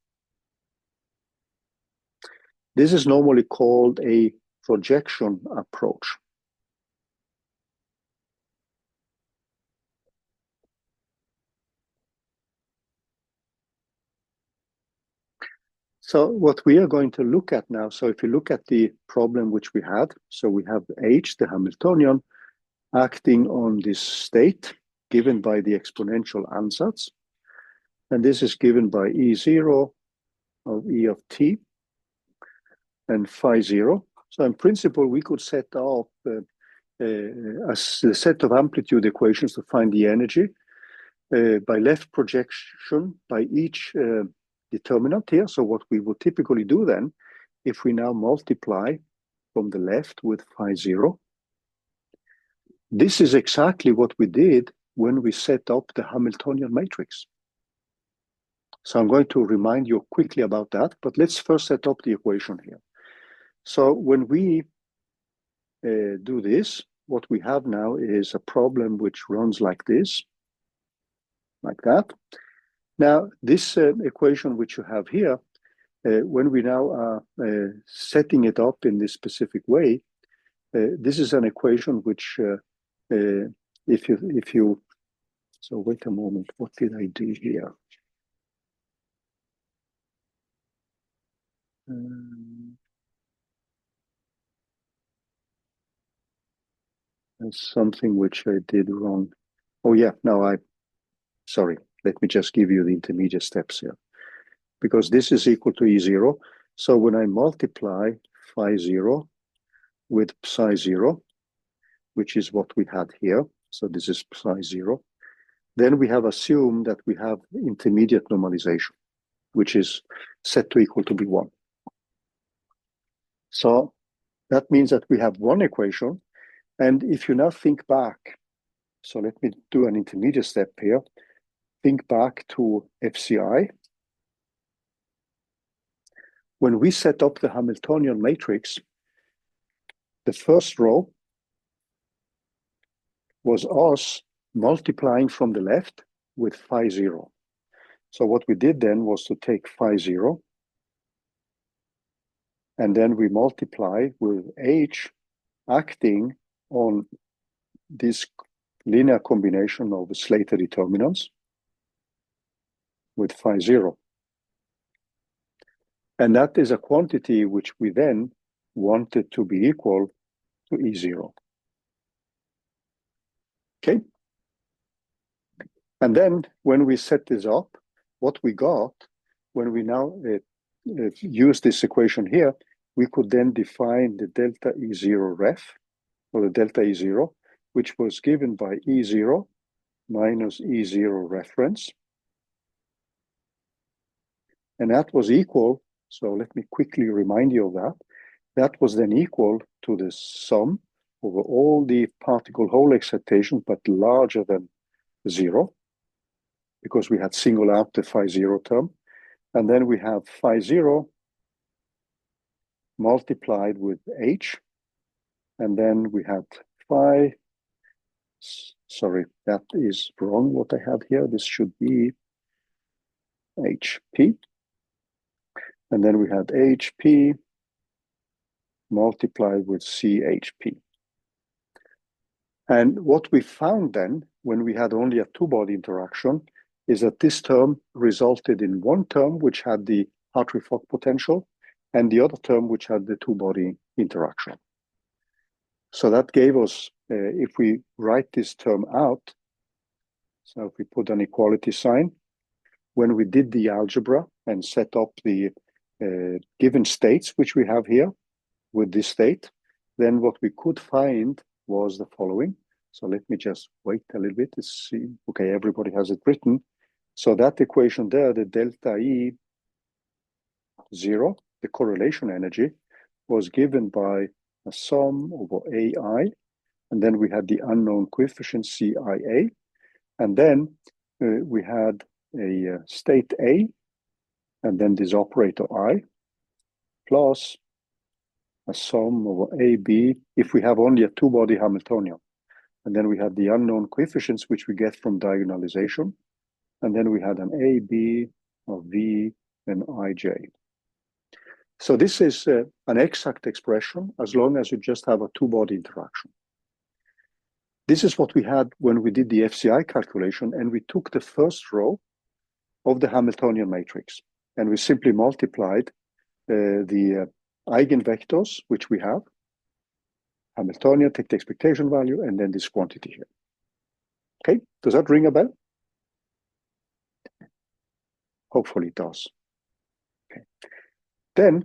This is normally called a projection approach. So what we are going to look at now, so if you look at the problem which we had, so we have H, the Hamiltonian, acting on this state given by the exponential ansatz. And this is given by E0 of E of t and phi 0. So in principle, we could set up a set of amplitude equations to find the energy by left projection by each determinant here. So what we would typically do then, if we now multiply from the left with phi 0, this is exactly what we did when we set up the Hamiltonian matrix. So I'm going to remind you quickly about that, but let's first set up the equation here. So when we do this, what we have now is a problem which runs like this, like that. Now, this equation which you have here, when we now are setting it up in this specific way, this is an equation which, if you, so wait a moment, what did I do here? There's something which I did wrong. Oh yeah, no, sorry, let me just give you the intermediate steps here. Because this is equal to E0, so when I multiply phi 0 with psi 0, which is what we had here, so this is psi 0, then we have assumed that we have intermediate normalization, which is set to equal to be 1. So that means that we have one equation, and if you now think back, so let me do an intermediate step here, think back to FCI. When we set up the Hamiltonian matrix, the first row was us multiplying from the left with phi 0. So what we did then was to take phi 0, and then we multiply with H acting on this linear combination of the Slater determinants with phi 0. And that is a quantity which we then wanted to be equal to E0. Okay? And then when we set this up, what we got, when we now use this equation here, we could then define the delta E0 ref, or the delta E0, which was given by E0 minus E0 reference. And that was equal, so let me quickly remind you of that. That was then equal to the sum over all the particle hole excitations, but larger than 0, because we had singled out the phi 0 term. And then we have phi 0 multiplied with H. And then we had phi, sorry, that is wrong what I have here. This should be HP. And then we had HP multiplied with CHP. And what we found then, when we had only a two-body interaction, is that this term resulted in one term which had the Hartree-Fock potential, and the other term which had the two-body interaction. So that gave us, if we write this term out, so if we put an equality sign, when we did the algebra and set up the given states which we have here with this state, then what we could find was the following. So let me just wait a little bit to see. Okay, everybody has it written. So that equation there, the delta E 0, the correlation energy, was given by a sum over AI, and then we had the unknown coefficient CIA, and then we had a state A, and then this operator I, plus a sum over AB if we have only a two-body Hamiltonian. And then we had the unknown coefficients, which we get from diagonalization. And then we had an AB of V and IJ. So this is an exact expression as long as you just have a two-body interaction. This is what we had when we did the FCI calculation, and we took the first row of the Hamiltonian matrix, and we simply multiplied the eigenvectors, which we have, Hamiltonian, take the expectation value, and then this quantity here. Okay, does that ring a bell? Hopefully it does. Okay. Then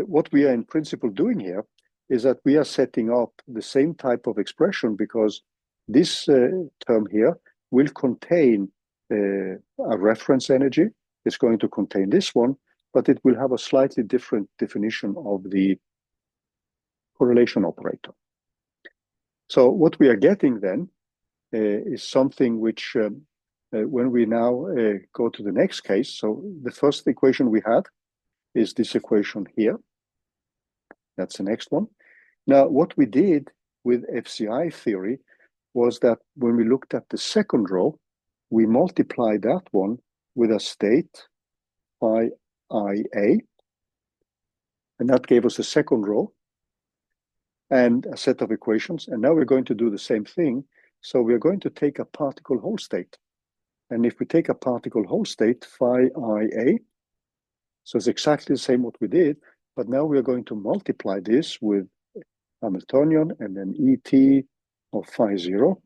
what we are in principle doing here is that we are setting up the same type of expression, because this term here will contain a reference energy. It's going to contain this one, but it will have a slightly different definition of the correlation operator. So what we are getting then is something which, when we now go to the next case, so the first equation we had is this equation here. That's the next one. Now, what we did with FCI theory was that when we looked at the second row, we multiplied that one with a state phi IA, and that gave us the second row and a set of equations. And now we're going to do the same thing. So we're going to take a particle whole state. And if we take a particle whole state, phi IA, so it's exactly the same what we did, but now we're going to multiply this with Hamiltonian and then ET of phi 0.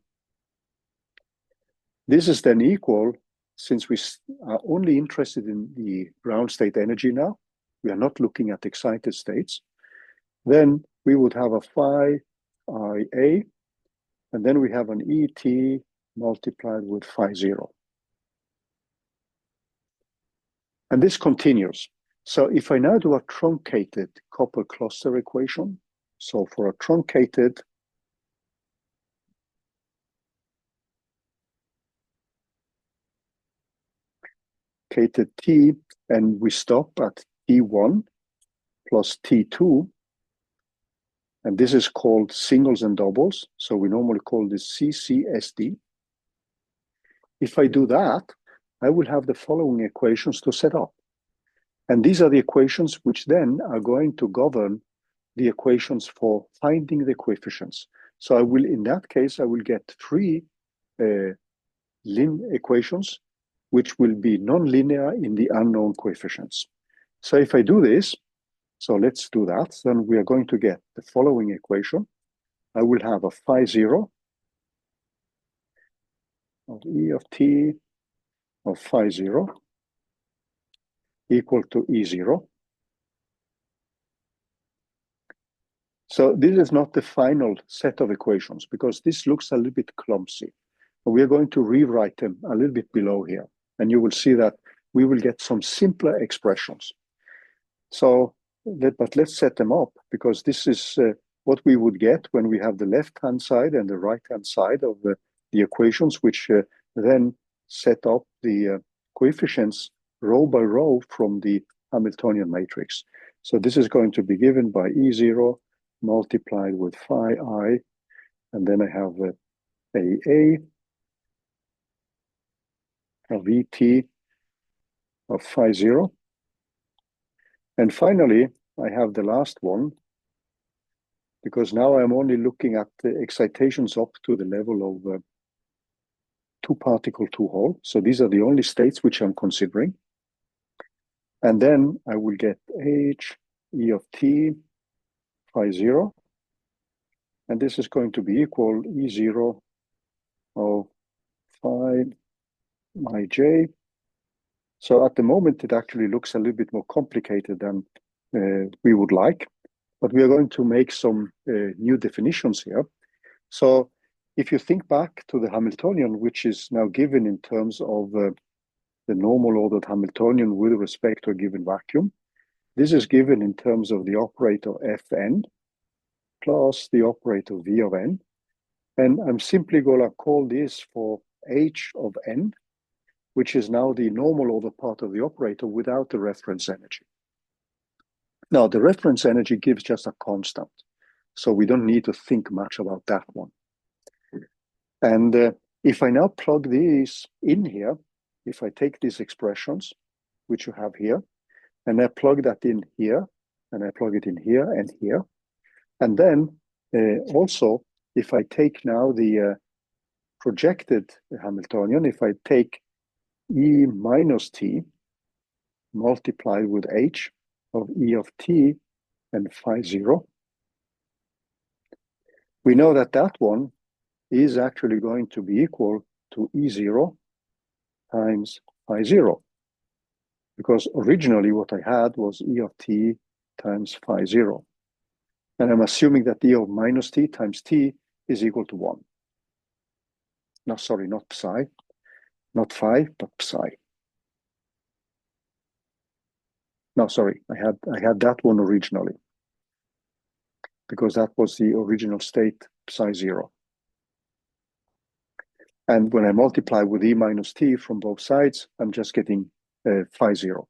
This is then equal, since we are only interested in the ground state energy now, we are not looking at excited states, then we would have a phi IA, and then we have an ET multiplied with phi 0. And this continues. So if I now do a truncated copper cluster equation, so for a truncated T, and we stop at T1 plus T2, and this is called singles and doubles, so we normally call this CCSD. If I do that, I will have the following equations to set up. And these are the equations which then are going to govern the equations for finding the coefficients. So I will, in that case, I will get three equations which will be nonlinear in the unknown coefficients. So if I do this, so let's do that, then we are going to get the following equation. I will have a phi 0 of E of t of phi 0 equal to E0. So this is not the final set of equations, because this looks a little bit clumsy. We are going to rewrite them a little bit below here, and you will see that we will get some simpler expressions. So, but let's set them up, because this is what we would get when we have the left-hand side and the right-hand side of the equations, which then set up the coefficients row by row from the Hamiltonian matrix. So this is going to be given by E0 multiplied with phi I, and then I have AA of ET of phi 0. And finally, I have the last one, because now I'm only looking at the excitations up to the level of 2-particle 2-hole. So these are the only states which I'm considering. And then I will get H, E of t, phi 0. And this is going to be equal E0 of phi ij. So at the moment, it actually looks a little bit more complicated than we would like, but we are going to make some new definitions here. So if you think back to the Hamiltonian, which is now given in terms of the normal ordered Hamiltonian with respect to a given vacuum, this is given in terms of the operator Fn plus the operator V of n. And I'm simply going to call this for H of n, which is now the normal order part of the operator without the reference energy. Now, the reference energy gives just a constant, so we don't need to think much about that one. And if I now plug these in here, if I take these expressions, which you have here, and I plug that in here, and I plug it in here and here, and then also, if I take now the projected Hamiltonian, if I take E minus t multiplied with H of E of t and phi 0. We know that that one is actually going to be equal to E0 times phi 0. Because originally what I had was E of t times phi 0. And I'm assuming that E of minus t times t is equal to 1. No, sorry, not psi. Not phi, but psi. No, sorry, I had that one originally. Because that was the original state, psi 0. And when I multiply with E minus t from both sides, I'm just getting phi 0.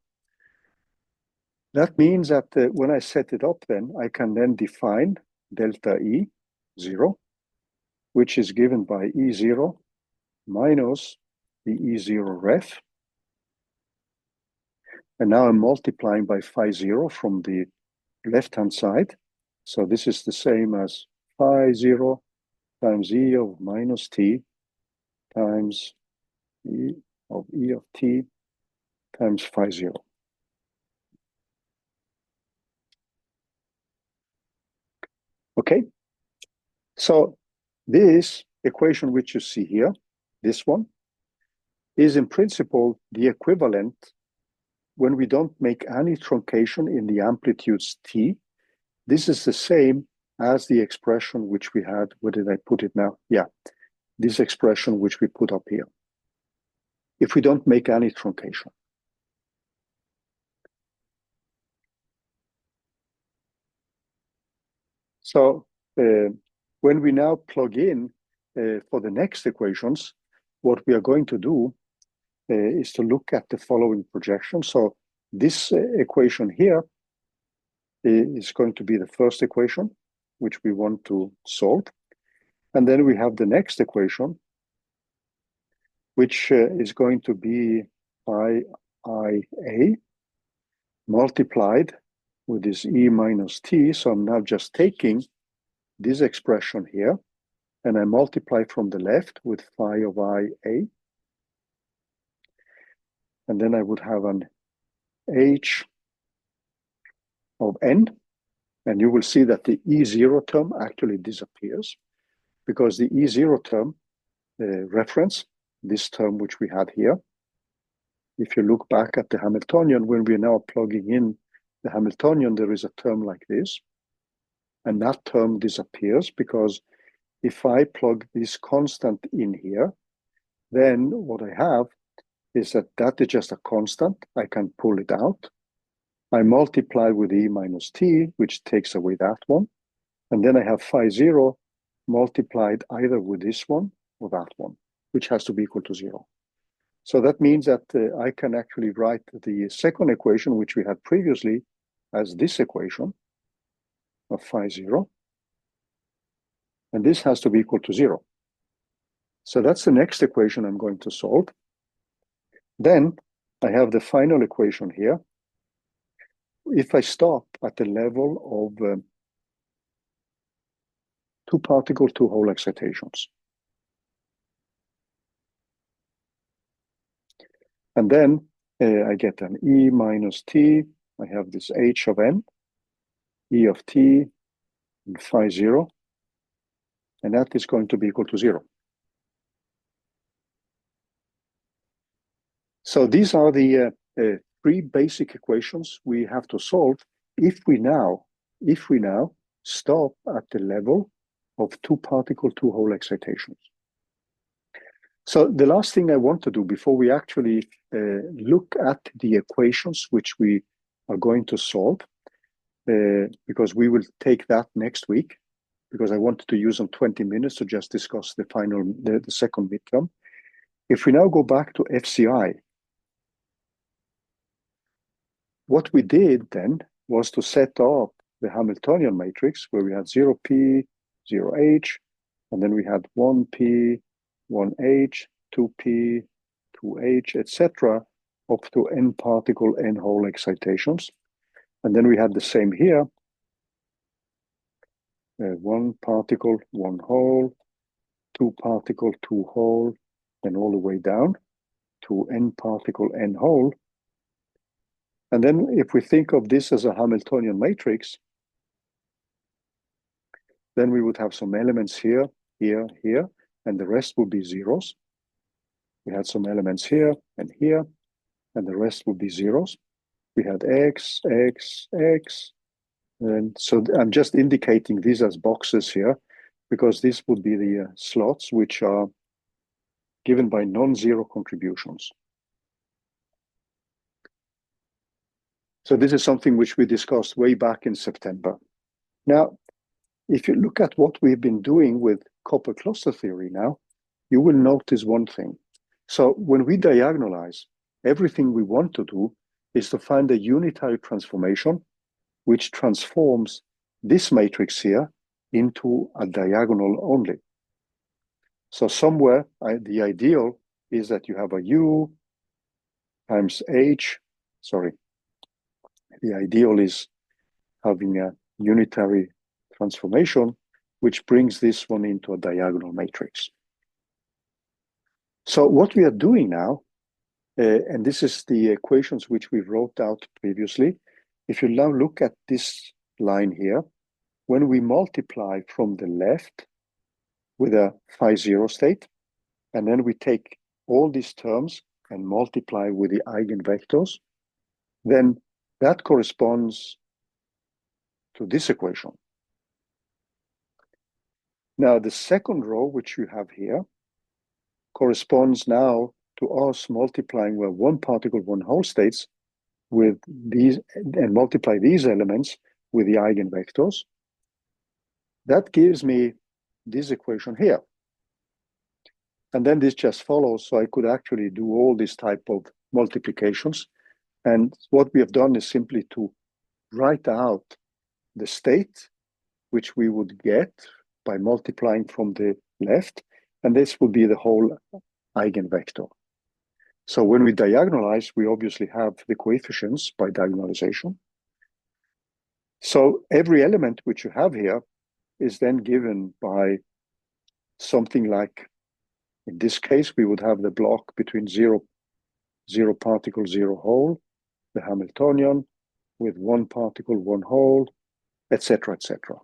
That means that when I set it up then, I can then define delta E 0, which is given by E0 minus the E0 ref. And now I'm multiplying by phi 0 from the left-hand side. So this is the same as phi 0 times E of minus t times E of t times phi 0. Okay, so this equation which you see here, this one, is in principle the equivalent when we don't make any truncation in the amplitudes t. This is the same as the expression which we had. Where did I put it now? Yeah, this expression which we put up here. If we don't make any truncation. So when we now plug in for the next equations, what we are going to do is to look at the following projection. So this equation here is going to be the first equation, which we want to solve. And then we have the next equation, which is going to be phi IA multiplied with this E minus t. So I'm now just taking this expression here, and I multiply from the left with phi of IA. And then I would have an H of n. And you will see that the E0 term actually disappears because the E0 term reference, this term which we had here, if you look back at the Hamiltonian, when we're now plugging in the Hamiltonian, there is a term like this. And that term disappears because if I plug this constant in here, then what I have is that that is just a constant. I can pull it out. I multiply with E minus t, which takes away that one. And then I have phi 0 multiplied either with this one or that one, which has to be equal to 0. So that means that I can actually write the second equation, which we had previously, as this equation of phi 0. And this has to be equal to 0. So that's the next equation I'm going to solve. Then I have the final equation here. If I stop at the level of two particle, two hole excitations. And then I get an E minus t. I have this H of n, E of t, and phi 0. And that is going to be equal to 0. So these are the three basic equations we have to solve if we now stop at the level of two particle, two hole excitations. So the last thing I want to do before we actually look at the equations which we are going to solve, because we will take that next week, because I wanted to use them 20 minutes to just discuss the second midterm. If we now go back to FCI, what we did then was to set up the Hamiltonian matrix where we had 0p, 0h, and then we had 1p, 1h, 2p, 2h, etc., up to n particle, n hole excitations. And then we had the same here, one particle, one hole, two particle, two hole, and all the way down to n particle, n hole. And then if we think of this as a Hamiltonian matrix, then we would have some elements here, here, here, and the rest would be zeros. We had some elements here and here, and the rest would be zeros. We had X, X, X. And so I'm just indicating these as boxes here, because this would be the slots which are given by non-zero contributions. So this is something which we discussed way back in September. Now, if you look at what we've been doing with copper cluster theory now, you will notice one thing. So when we diagonalize, everything we want to do is to find a unitary transformation which transforms this matrix here into a diagonal only. So somewhere, the ideal is that you have a U times H, sorry. The ideal is having a unitary transformation, which brings this one into a diagonal matrix. So what we are doing now, and this is the equations which we wrote out previously. If you now look at this line here, when we multiply from the left with a phi zero state, and then we take all these terms and multiply with the eigenvectors, then that corresponds to this equation. Now, the second row, which you have here, corresponds now to us multiplying with one particle, one whole states with these, and multiply these elements with the eigenvectors. That gives me this equation here. And then this just follows, so I could actually do all these type of multiplications. And what we have done is simply to write out the state which we would get by multiplying from the left, and this would be the whole eigenvector. So when we diagonalize, we obviously have the coefficients by diagonalization. So every element which you have here is then given by something like, in this case, we would have the block between zero particle, zero hole, the Hamiltonian, with one particle, one hole, etc., etc.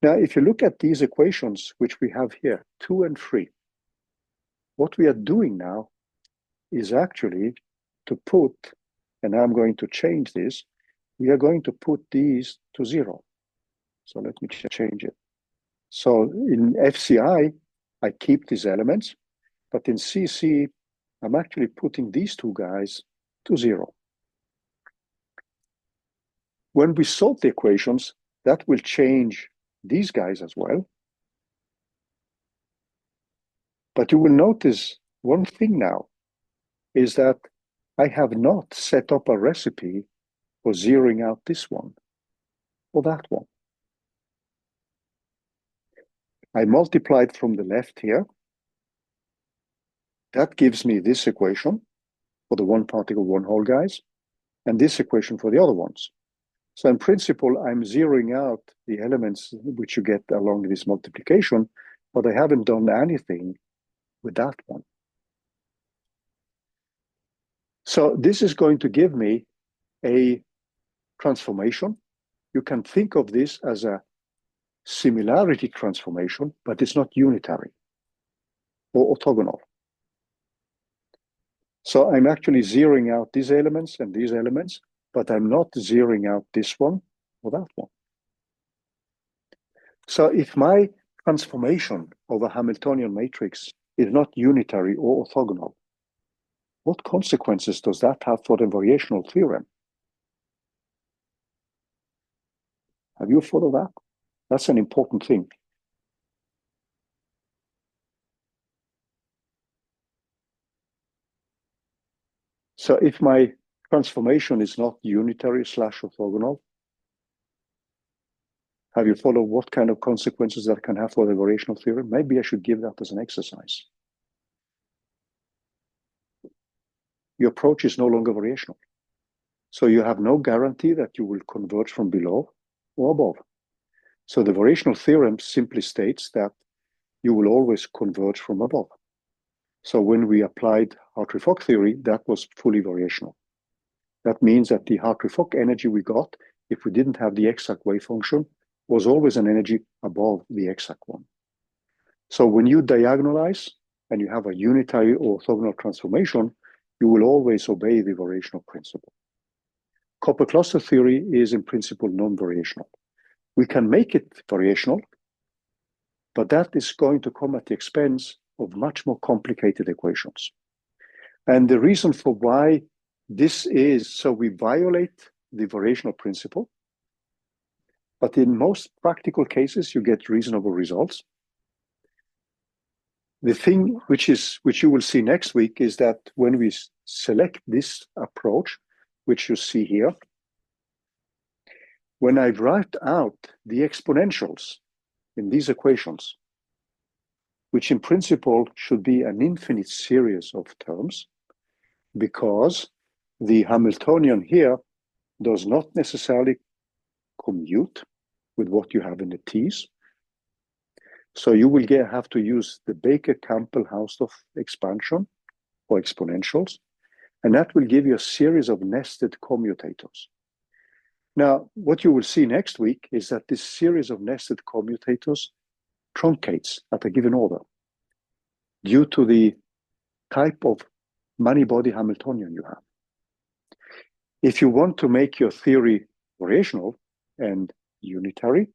Now, if you look at these equations, which we have here, 2 and 3, what we are doing now is actually to put, and I'm going to change this, we are going to put these to 0. So let me change it. So in FCI, I keep these elements, but in CC, I'm actually putting these two guys to 0. When we solve the equations, that will change these guys as well. But you will notice one thing now is that I have not set up a recipe for zeroing out this one or that one. I multiplied from the left here. That gives me this equation for the one particle, one hole guys, and this equation for the other ones. So in principle, I'm zeroing out the elements which you get along this multiplication, but I haven't done anything with that one. So this is going to give me a transformation. You can think of this as a similarity transformation, but it's not unitary or orthogonal. So I'm actually zeroing out these elements and these elements, but I'm not zeroing out this one or that one. So if my transformation of a Hamiltonian matrix is not unitary or orthogonal, what consequences does that have for the variational theorem? Have you thought of that? That's an important thing. So if my transformation is not unitary / orthogonal, have you thought of what kind of consequences that can have for the variational theorem? Maybe I should give that as an exercise. Your approach is no longer variational. So you have no guarantee that you will converge from below or above. So the variational theorem simply states that you will always converge from above. So when we applied Hartree-Fock theory, that was fully variational. That means that the Hartree-Fock energy we got, if we didn't have the exact wave function, was always an energy above the exact one. So when you diagonalize and you have a unitary orthogonal transformation, you will always obey the variational principle. Copper cluster theory is in principle non-variational. We can make it variational, but that is going to come at the expense of much more complicated equations. And the reason for why this is, so we violate the variational principle, but in most practical cases, you get reasonable results. The thing which you will see next week is that when we select this approach, which you see here, when I write out the exponentials in these equations, which in principle should be an infinite series of terms, because the Hamiltonian here does not necessarily commute with what you have in the T's. So you will have to use the Baker-Campbell-Hausdorff expansion or exponentials, and that will give you a series of nested commutators. Now, what you will see next week is that this series of nested commutators truncates at a given order due to the type of many-body Hamiltonian you have. If you want to make your theory variational and unitary,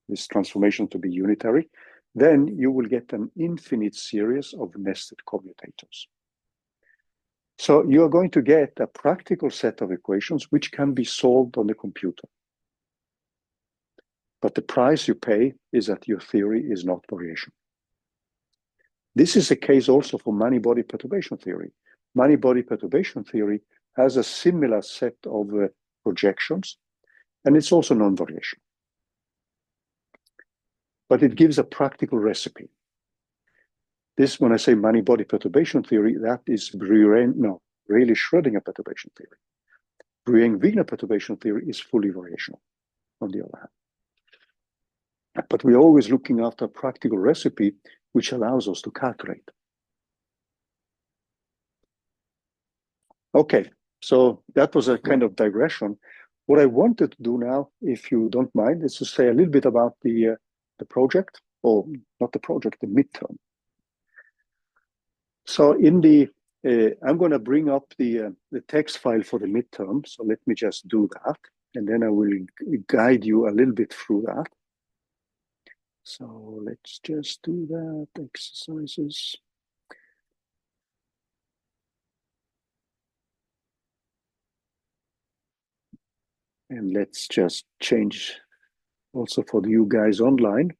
this transformation to be unitary, then you will get an infinite series of nested commutators. So you are going to get a practical set of equations which can be solved on the computer. But the price you pay is that your theory is not variational. This is the case also for many-body perturbation theory. Many-body perturbation theory has a similar set of projections, and it's also non-variational. But it gives a practical recipe. This, when I say many-body perturbation theory, that is Rayleigh-Schrödinger perturbation theory. Bruyère-Wigner perturbation theory is fully variational, on the other hand. But we're always looking after a practical recipe which allows us to calculate. Okay, so that was a kind of digression. What I wanted to do now, if you don't mind, is to say a little bit about the project, or not the project, the midterm. So in the, I'm going to bring up the text file for the midterm. So let me just do that, and then I will guide you a little bit through that. So let's just do that, exercises. And let's just change also for you guys online.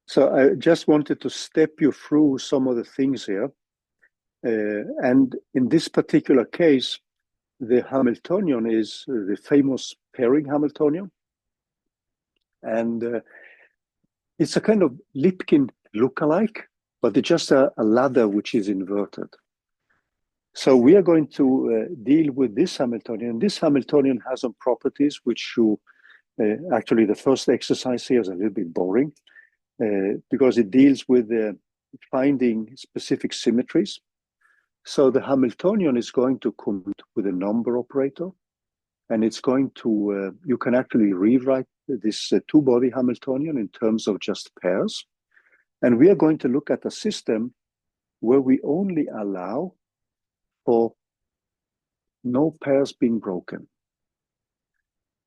So I just wanted to step you through some of the things here. And in this particular case, the Hamiltonian is the famous pairing Hamiltonian. And it's a kind of Lipkin lookalike, but it's just a ladder which is inverted. So we are going to deal with this Hamiltonian. This Hamiltonian has some properties which you, actually the first exercise here is a little bit boring because it deals with finding specific symmetries. So the Hamiltonian is going to commute with a number operator, and it's going to, you can actually rewrite this two-body Hamiltonian in terms of just pairs. And we are going to look at a system where we only allow for no pairs being broken.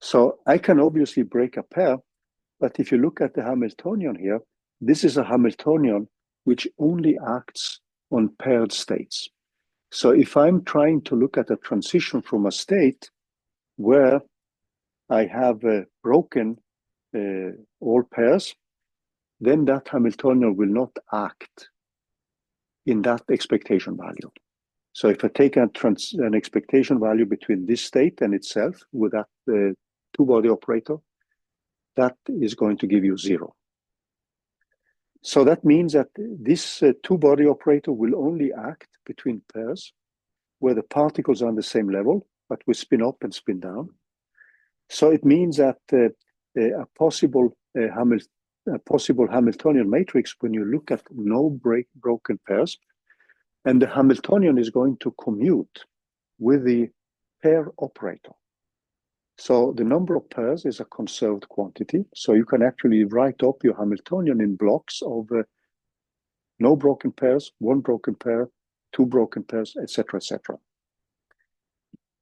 So I can obviously break a pair, but if you look at the Hamiltonian here, this is a Hamiltonian which only acts on paired states. So if I'm trying to look at a transition from a state where I have broken all pairs, then that Hamiltonian will not act in that expectation value. So if I take an expectation value between this state and itself with that two-body operator, that is going to give you 0. So that means that this two-body operator will only act between pairs where the particles are on the same level, but we spin up and spin down. So it means that a possible a possible Hamiltonian matrix when you look at no broken pairs, and the Hamiltonian is going to commute with the pair operator. So the number of pairs is a conserved quantity. So you can actually write up your Hamiltonian in blocks of no broken pairs, one broken pair, two broken pairs, etc., etc.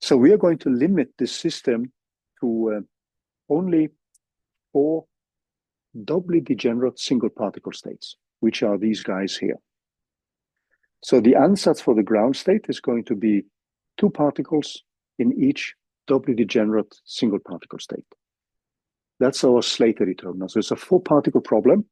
So we are going to limit this system to only 4 doubly degenerate single particle states, which are these guys here. So the ansatz for the ground state is going to be 2 particles in each doubly degenerate single particle state. That's our Slater determinant. So it's a 4-particle problem,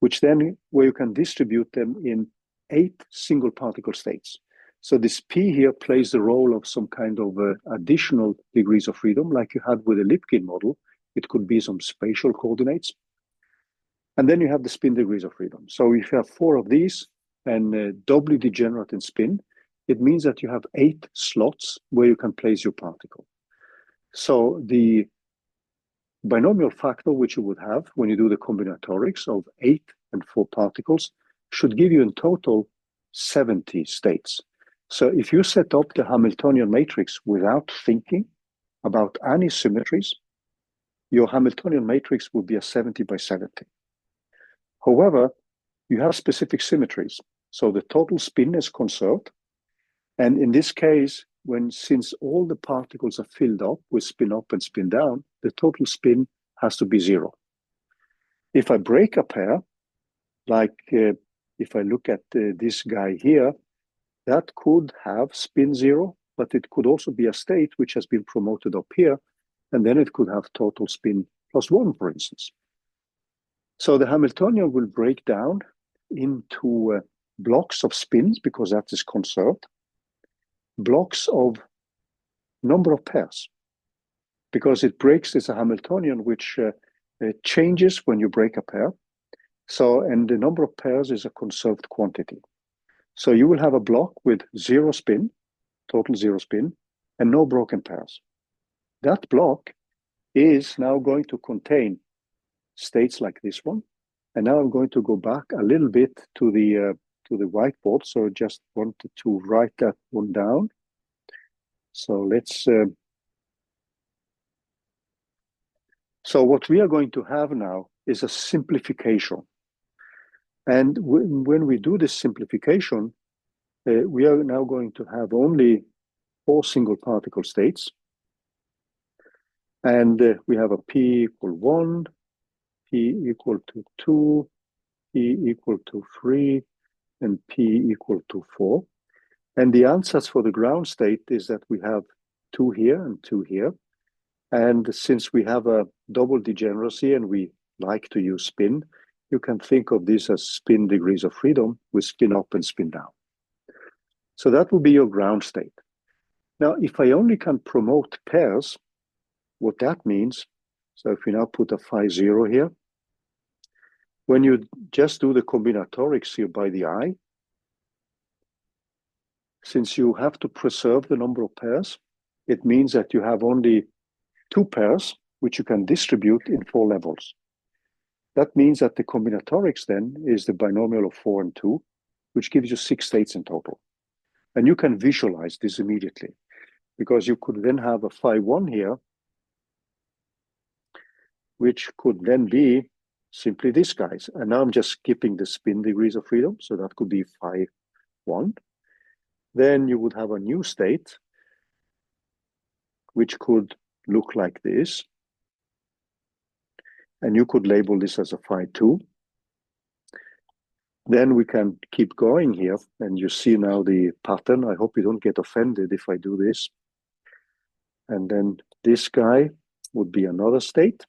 which then where you can distribute them in 8 single particle states. So this P here plays the role of some kind of additional degrees of freedom, like you had with the Lipkin model. It could be some spatial coordinates. And then you have the spin degrees of freedom. So if you have 4 of these and doubly degenerate in spin, it means that you have 8 slots where you can place your particle. So the binomial factor which you would have when you do the combinatorics of 8 and 4 particles should give you in total 70 states. So if you set up the Hamiltonian matrix without thinking about any symmetries, your Hamiltonian matrix would be a 70 by 70. However, you have specific symmetries. So the total spin is conserved. And in this case, since all the particles are filled up with spin up and spin down, the total spin has to be 0. If I break a pair, like if I look at this guy here, that could have spin 0, but it could also be a state which has been promoted up here, and then it could have total spin +1, for instance. So the Hamiltonian will break down into blocks of spins, because that is conserved, blocks of number of pairs, because it breaks as a Hamiltonian which changes when you break a pair. So, and the number of pairs is a conserved quantity. So you will have a block with 0 spin, total 0 spin, and no broken pairs. That block is now going to contain states like this one. And now I'm going to go back a little bit to the whiteboard. So I just wanted to write that one down. So let's. So what we are going to have now is a simplification. And when we do this simplification, we are now going to have only 4 single particle states. And we have a P equal 1, P equal to 2, P equal to 3, and P equal to 4. And the ansatz for the ground state is that we have 2 here and 2 here. And since we have a double degeneracy and we like to use spin, you can think of this as spin degrees of freedom with spin up and spin down. So that will be your ground state. Now, if I only can promote pairs, what that means, so if we now put a phi 0 here, when you just do the combinatorics here by the eye, since you have to preserve the number of pairs, it means that you have only 2 pairs, which you can distribute in 4 levels. That means that the combinatorics then is the binomial of 4 and 2, which gives you 6 states in total. And you can visualize this immediately, because you could then have a phi 1 here, which could then be simply these guys. And now I'm just skipping the spin degrees of freedom, so that could be phi 1. Then you would have a new state, which could look like this. And you could label this as a phi 2. Then we can keep going here, and you see now the pattern. I hope you don't get offended if I do this. And then this guy would be another state,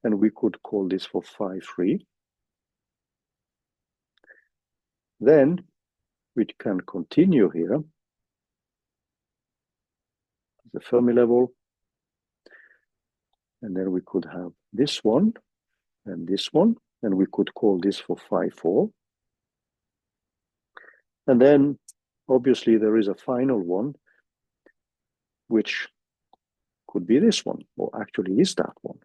and we could call this for phi 3. Then we can continue here, the Fermi level, and then we could have this one, and we could call this for phi 4. And then obviously there is a final one, which could be this one, or actually is that one.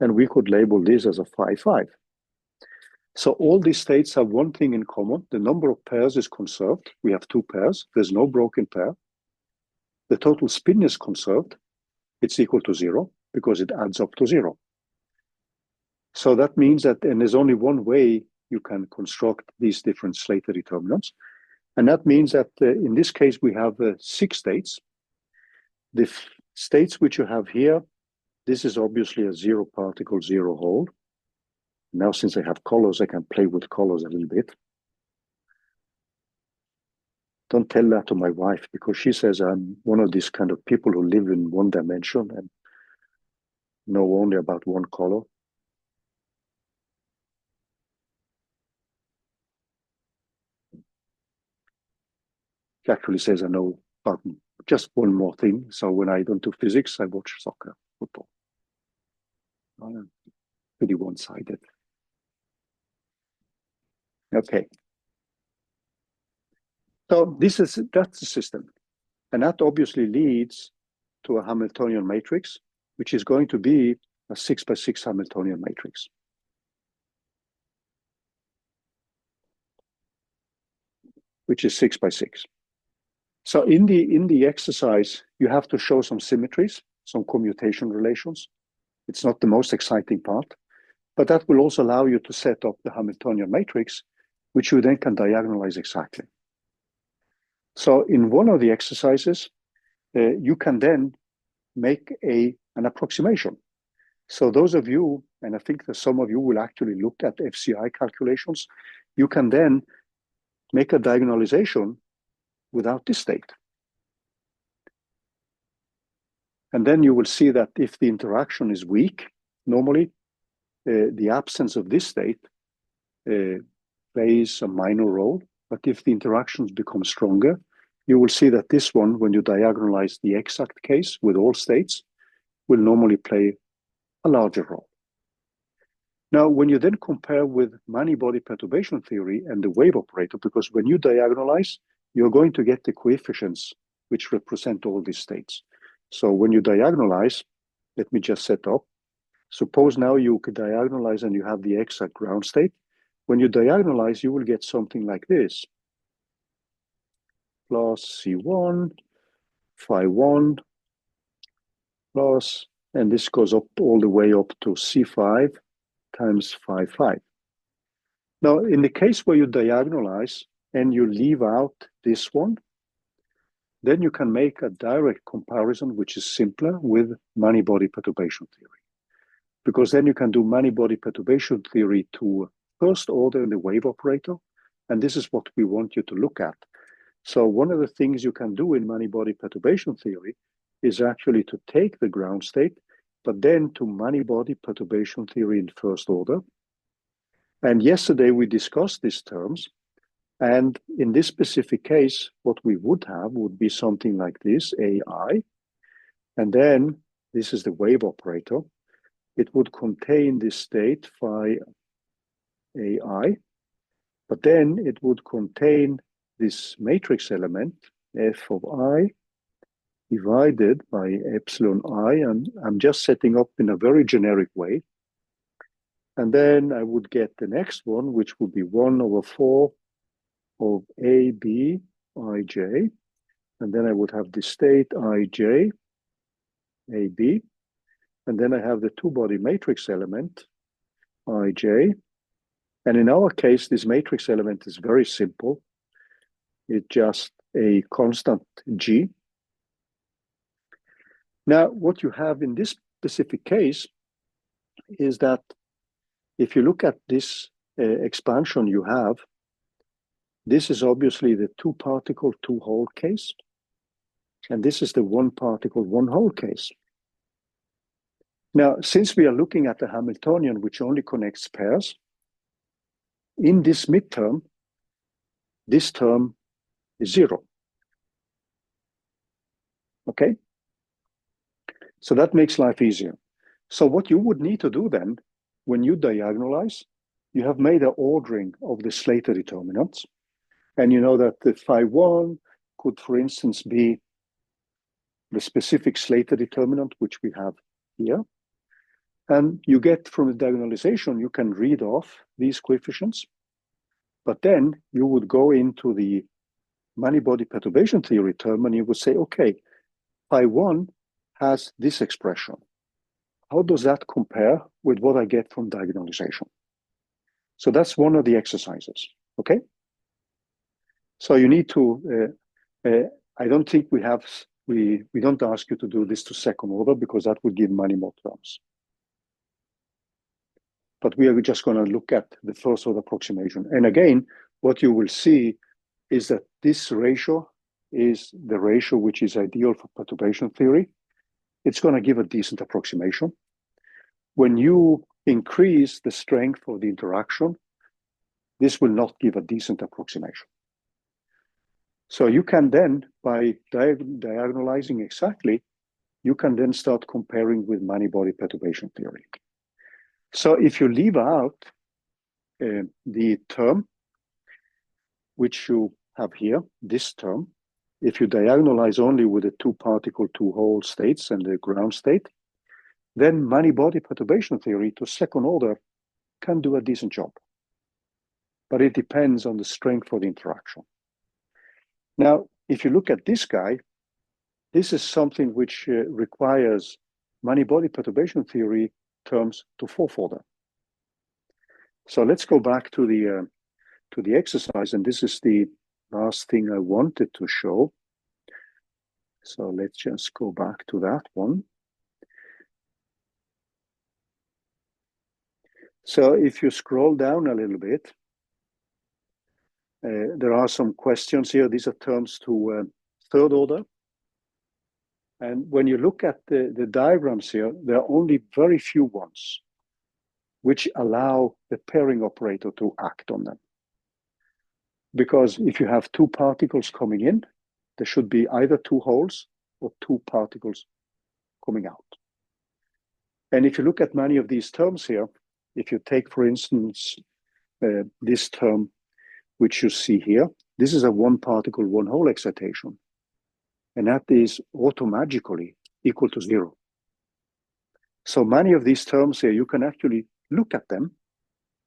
and we could label this as a phi 5. So all these states have one thing in common. The number of pairs is conserved. We have 2 pairs. There's no broken pair. The total spin is conserved. It's equal to 0 because it adds up to 0. So that means that, and there's only one way you can construct these different Slater determinants. And that means that in this case, we have 6 states. The states which you have here, this is obviously a 0 particle, 0 hole. Now, since I have colors, I can play with colors a little bit. Don't tell that to my wife, because she says I'm one of these kind of people who live in one dimension and know only about one color. She actually says I know about just one more thing. So when I don't do physics, I watch soccer, football. Pretty one-sided. Okay. So that's the system. And that obviously leads to a Hamiltonian matrix, which is going to be a 6 by 6 Hamiltonian matrix. Which is 6 by 6. So in the exercise, you have to show some symmetries, some commutation relations. It's not the most exciting part, but that will also allow you to set up the Hamiltonian matrix, which you then can diagonalize exactly. So in one of the exercises, you can then make an approximation. So those of you, and I think that some of you will actually look at FCI calculations, you can then make a diagonalization without this state. And then you will see that if the interaction is weak, normally the absence of this state plays a minor role. But if the interactions become stronger, you will see that this one, when you diagonalize the exact case with all states, will normally play a larger role. Now, when you then compare with many-body perturbation theory and the wave operator, because when you diagonalize, you're going to get the coefficients which represent all these states. So when you diagonalize, let me just set up. Suppose now you could diagonalize and you have the exact ground state. When you diagonalize, you will get something like this. Plus C1, phi 1, plus, and this goes up all the way up to C5 times phi 5. Now, in the case where you diagonalize and you leave out this one, then you can make a direct comparison, which is simpler with many-body perturbation theory. Because then you can do many-body perturbation theory to first order in the wave operator, and this is what we want you to look at. So one of the things you can do in many-body perturbation theory is actually to take the ground state, but then to many-body perturbation theory in first order. And yesterday we discussed these terms. And in this specific case, what we would have would be something like this, AI. And then this is the wave operator. It would contain this state phi AI, but then it would contain this matrix element, f of I, divided by epsilon I, and I'm just setting up in a very generic way. And then I would get the next one, which would be 1 over 4 of AB ij, and then I would have the state ij, AB, and then I have the two-body matrix element, ij, and in our case, this matrix element is very simple. It's just a constant G. Now, what you have in this specific case is that if you look at this expansion you have, this is obviously the two-particle, two-hole case, and this is the one-particle, one-hole case. Now, since we are looking at the Hamiltonian, which only connects pairs, in this midterm, this term is 0. Okay? So that makes life easier. So what you would need to do then, when you diagonalize, you have made an ordering of the Slater determinants. And you know that the phi 1 could, for instance, be the specific Slater determinant, which we have here. And you get from the diagonalization, you can read off these coefficients, but then you would go into the many-body perturbation theory term and you would say, okay, phi 1 has this expression. How does that compare with what I get from diagonalization? So that's one of the exercises, okay? So you need to, I don't think we don't ask you to do this to second order because that would give many more terms. But we are just going to look at the first order approximation. And again, what you will see is that this ratio is the ratio which is ideal for perturbation theory. It's going to give a decent approximation. When you increase the strength of the interaction, this will not give a decent approximation. So you can then, by diagonalizing exactly, you can then start comparing with many-body perturbation theory. So if you leave out the term, which you have here, this term, if you diagonalize only with the two-particle, two-hole states and the ground state, then many-body perturbation theory to second order can do a decent job. But it depends on the strength of the interaction. Now, if you look at this guy, this is something which requires many-body perturbation theory terms to fourth order. So let's go back to the exercise, and this is the last thing I wanted to show. So let's just go back to that one. So if you scroll down a little bit, there are some questions here. These are terms to third order. And when you look at the diagrams here, there are only very few ones which allow the pairing operator to act on them. Because if you have two particles coming in, there should be either two holes or two particles coming out. And if you look at many of these terms here, if you take, for instance, this term, which you see here, this is a one particle, one hole excitation. And that is automagically equal to 0. So many of these terms here, you can actually look at them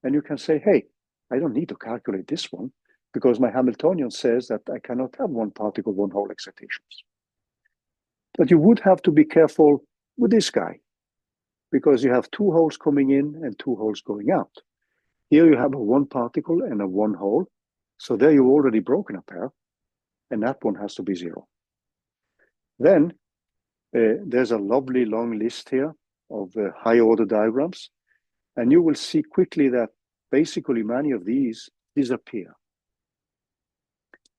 and you can say, hey, I don't need to calculate this one because my Hamiltonian says that I cannot have one particle, one hole excitations. But you would have to be careful with this guy because you have two holes coming in and two holes going out. Here you have a one particle and a one hole. So there you've already broken a pair, and that one has to be 0. Then there's a lovely long list here of high order diagrams. And you will see quickly that basically many of these disappear.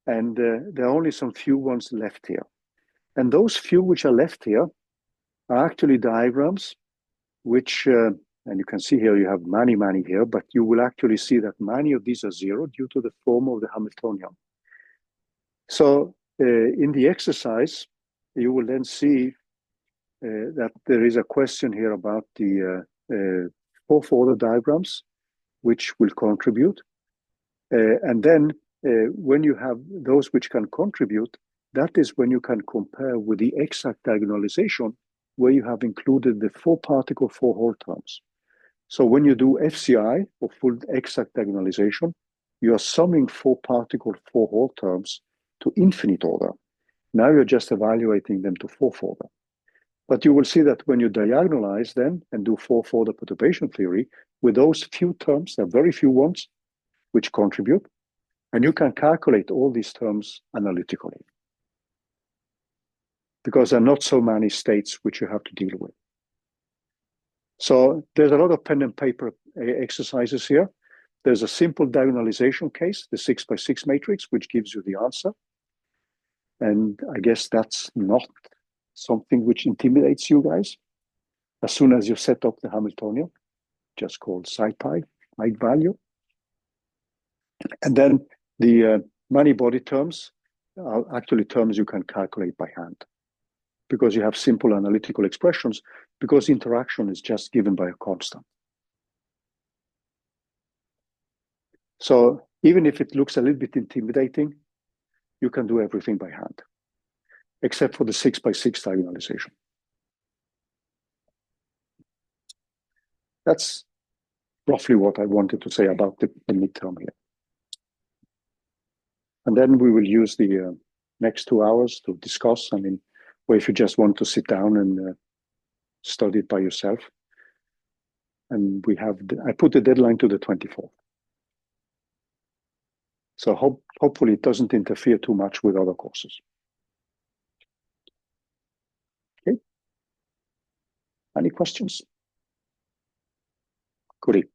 And there are only some few ones left here. And those few which are left here are actually diagrams which, and you can see here, you have many here, but you will actually see that many of these are 0 due to the form of the Hamiltonian. So in the exercise, you will then see that there is a question here about the fourth order diagrams, which will contribute. And then when you have those which can contribute, that is when you can compare with the exact diagonalization where you have included the four particle, four hole terms. So when you do FCI, or full exact diagonalization, you are summing four particle, four hole terms to infinite order. Now you're just evaluating them to fourth order. But you will see that when you diagonalize them and do fourth order perturbation theory, with those few terms, there are very few ones which contribute, and you can calculate all these terms analytically. Because there are not so many states which you have to deal with. So there's a lot of pen and paper exercises here. There's a simple diagonalization case, the 6x6 matrix, which gives you the answer. And I guess that's not something which intimidates you guys. As soon as you set up the Hamiltonian, just called SciPy, eigenvalue. And then the many-body terms are actually terms you can calculate by hand because you have simple analytical expressions because interaction is just given by a constant. So even if it looks a little bit intimidating, you can do everything by hand, except for the 6x6 diagonalization. that's roughly what I wanted to say about the midterm here. And then we will use the next 2 hours to discuss. I mean, or if you just want to sit down and study it by yourself. And I put the deadline to the 24th. So hopefully it doesn't interfere too much with other courses. Okay. Any questions? Goodie.